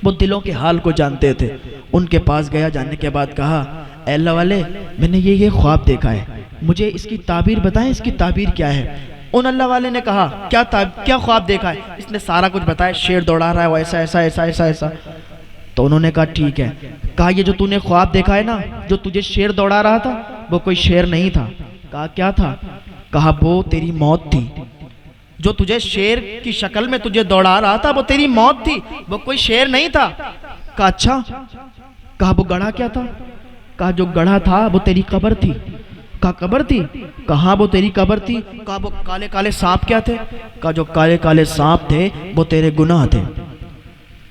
وہ دلوں کے حال کو جانتے تھے، ان کے پاس گیا، جاننے کے بعد کہا اے اللہ والے میں نے یہ خواب دیکھا ہے، مجھے اس کی تعبیر بتائیں، اس کی تعبیر کیا ہے؟ ان اللہ والے نے کہا کیا خواب دیکھا ہے؟ اس نے سارا کچھ بتایا، شیر دوڑا رہا ہے، ایسا ایسا ایسا ایسا ایسا۔ تو انہوں نے کہا ٹھیک ہے، کہا یہ جو تو نے خواب دیکھا ہے نا، جو تجھے شیر دوڑا رہا تھا وہ کوئی شیر نہیں تھا۔ کہا کیا تھا؟ کہا وہ تیری موت تھی، جو تجھے شیر کی شکل میں تجھے دوڑا رہا تھا وہ تیری موت تھی، وہ کوئی شیر نہیں تھا۔ کہا اچھا، کہا وہ گڑھا کیا تھا؟ کہا جو گڑھا تھا وہ تیری قبر تھی۔ کہا قبر تھی؟ کہاں وہ تیری قبر تھی؟ کہا وہ کالے کالے سانپ کیا تھے؟ کہا جو کالے کالے سانپ تھے وہ تیرے گناہ تھے،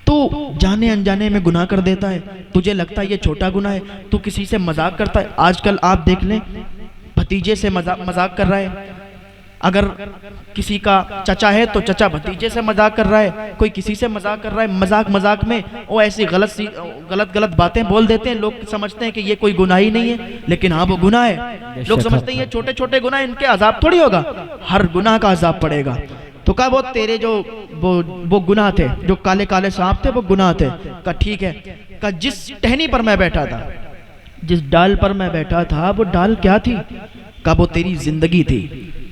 تو جانے انجانے میں گناہ کر دیتا ہے، تجھے لگتا ہے یہ چھوٹا گناہ ہے، تو کسی سے مذاق کرتا ہے۔ آج کل آپ دیکھ لیں، بھتیجے سے مذاق کر رہا ہے، اگر کسی کا چچا ہے تو چچا بھتیجے سے مذاق کر رہا ہے، کوئی کسی سے مذاق کر رہا ہے، مذاق میں وہ ایسی غلط باتیں بول دیتے ہیں، لوگ سمجھتے ہیں کہ یہ کوئی گناہ ہی نہیں ہے، لیکن ہاں وہ گناہ ہے۔ لوگ سمجھتے ہیں یہ چھوٹے چھوٹے گناہ، ان کے عذاب تھوڑی ہوگا، ہر گناہ کا عذاب پڑے گا۔ تو کہا وہ تیرے جو وہ گناہ تھے، جو کالے کالے سانپ تھے وہ گناہ تھے۔ کہا ٹھیک ہے، کہا جس ٹہنی پر میں بیٹھا تھا، جس ڈال پر میں بیٹھا تھا وہ ڈال کیا تھی؟ کہا وہ تیری زندگی تھی۔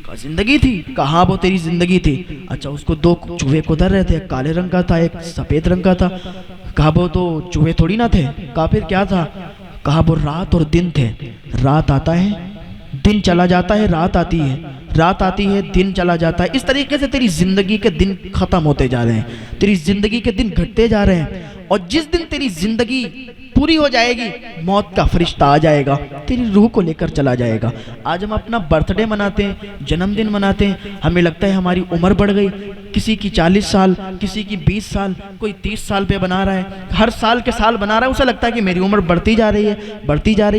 کہا زندگی تھی؟ کہا وہ تیری زندگی تھی۔ اچھا اس کو دو چوہے کدھر رہے تھے، ایک کالے رنگ کا تھا، ایک سفید رنگ کا تھا۔ کہا وہ تو چوہے تھوڑی نہ تھے۔ کہا پھر کیا تھا؟ کہا وہ رات اور دن تھے، رات آتا ہے دن چلا جاتا ہے، رات آتی ہے رات آتی ہے دن چلا جاتا ہے۔ اس طریقے سے تیری زندگی کے دن ختم ہوتے جا رہے ہیں، تیری زندگی کے دن گھٹتے جا رہے ہیں، اور جس دن تیری زندگی پوری ہو جائے گی موت کا فرشتہ آ جائے گا، تیری روح کو لے کر چلا جائے گا۔ آج ہم اپنا برتھ ڈے مناتے ہیں، جنم دن مناتے ہیں، ہمیں لگتا ہے ہماری عمر بڑھ گئی، کسی کی 40 سال، کسی کی 20 سال، کوئی 30 سال پہ بنا رہا ہے، ہر سال کے سال بنا رہا ہے، اسے لگتا ہے کہ میری عمر بڑھتی جا رہی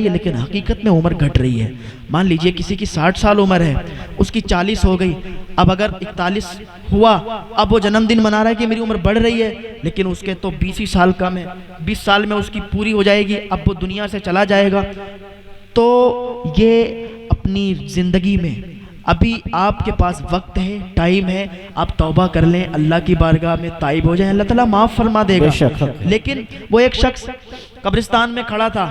ہے، لیکن حقیقت میں عمر گھٹ رہی ہے۔ مان لیجئے کسی کی 60 سال عمر ہے، اس کی 40 ہو گئی، اب اگر 41 ہوا، اب وہ جنم دن منا رہا ہے کہ میری عمر بڑھ رہی ہے، لیکن اس کے تو 20 ہی سال کم ہے، 20 سال میں اس کی پوری ہو جائے گی، اب وہ دنیا سے چلا جائے گا۔ تو یہ اپنی زندگی میں ابھی آپ کے پاس وقت ہے، ٹائم ہے، آپ توبہ کر لیں، اللہ کی بارگاہ میں تائب ہو جائیں، اللہ تعالیٰ معاف فرما دے گا۔ لیکن وہ ایک شخص قبرستان میں کھڑا تھا،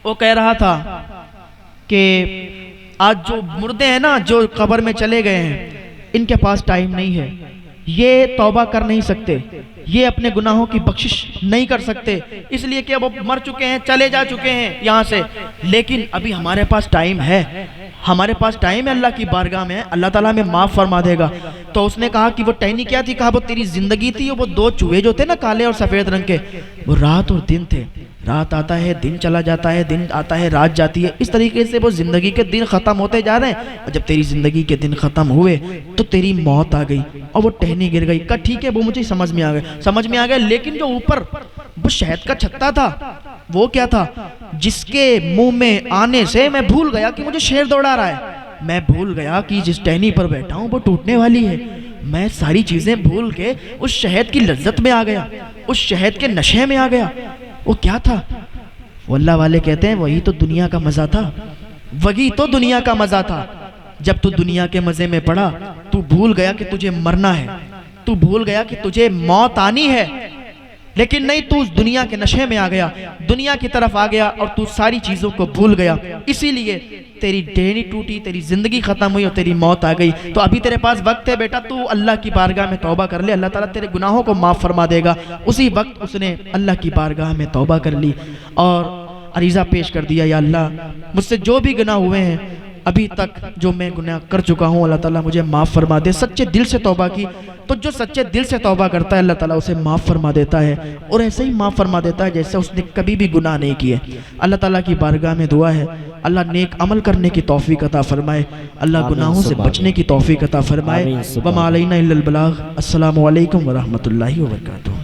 وہ کہہ رہا تھا کہ آج جو مردے ہیں نا، جو قبر میں چلے گئے ہیں، ان کے پاس ٹائم نہیں ہے، یہ توبہ کر نہیں سکتے، یہ اپنے گناہوں کی بخشش نہیں کر سکتے، اس لیے کہ وہ مر چکے ہیں، چلے جا چکے ہیں یہاں سے، لیکن ابھی ہمارے پاس ٹائم ہے، ہمارے پاس ٹائم ہے، اللہ کی بارگاہ میں اللہ تعالیٰ میں معاف فرما دے گا۔ تو اس نے کہا کہ وہ ٹہنی کیا تھی؟ کہا وہ تیری زندگی تھی، وہ دو چوہے جو تھے نا کالے اور سفید رنگ کے، وہ رات اور دن تھے، رات آتا ہے دن چلا جاتا ہے، دن آتا ہے رات جاتی ہے، اس طریقے سے وہ زندگی کے دن ختم ہوتے جا رہے ہیں، اور جب تیری زندگی کے دن ختم ہوئے تو تیری موت آ گئی اور وہ ٹہنی گر گئی۔ کہا ٹھیک ہے، وہ مجھے سمجھ میں آ گیا، لیکن جو اوپر وہ شہد کا چھتا تھا وہ کیا تھا؟ جس کے منہ میں آنے سے میں بھول گیا کہ مجھے شیر دوڑا رہا ہے، میں بھول گیا کہ جس ٹہنی پر بیٹھا ہوں وہ ٹوٹنے والی ہے، میں ساری چیزیں بھول کے اس شہد کی لذت میں آ گیا، اس شہد کے نشے میں آ گیا۔ وہ کیا تھا؟ وہ اللہ والے کہتے ہیں وہی تو دنیا کا مزہ تھا، وہی تو دنیا کا مزہ تھا۔ جب تو دنیا کے مزے میں پڑا تو بھول گیا کہ تجھے مرنا ہے، تو بھول گیا کہ تجھے موت آنی ہے، لیکن نہیں، تو اس دنیا کے نشے میں آ گیا، دنیا کی طرف آ گیا اور تو ساری چیزوں کو بھول گیا، اسی لیے تیری ٹہنی ٹوٹی، تیری زندگی ختم ہوئی اور تیری موت آ گئی۔ تو ابھی تیرے پاس وقت ہے بیٹا، تو اللہ کی بارگاہ میں توبہ کر لے، اللہ تعالیٰ تیرے گناہوں کو معاف فرما دے گا۔ اسی وقت اس نے اللہ کی بارگاہ میں توبہ کر لی اور عریضہ پیش کر دیا، یا اللہ مجھ سے جو بھی گناہ ہوئے ہیں ابھی تک، جو میں گناہ کر چکا ہوں، اللہ تعالیٰ مجھے معاف فرما دے۔ سچے دل سے توبہ کی تو جو سچے دل سے توبہ کرتا ہے اللہ تعالیٰ اسے معاف فرما دیتا ہے، اور ایسے ہی معاف فرما دیتا ہے جیسے اس نے کبھی بھی گناہ نہیں کیے۔ اللہ تعالیٰ کی بارگاہ میں دعا ہے اللہ نیک عمل کرنے کی توفیق عطا فرمائے، اللہ گناہوں سے بچنے کی توفیق عطا فرمائے۔ وما علینا الا البلاغ۔ السلام علیکم ورحمۃ اللہ وبرکاتہ۔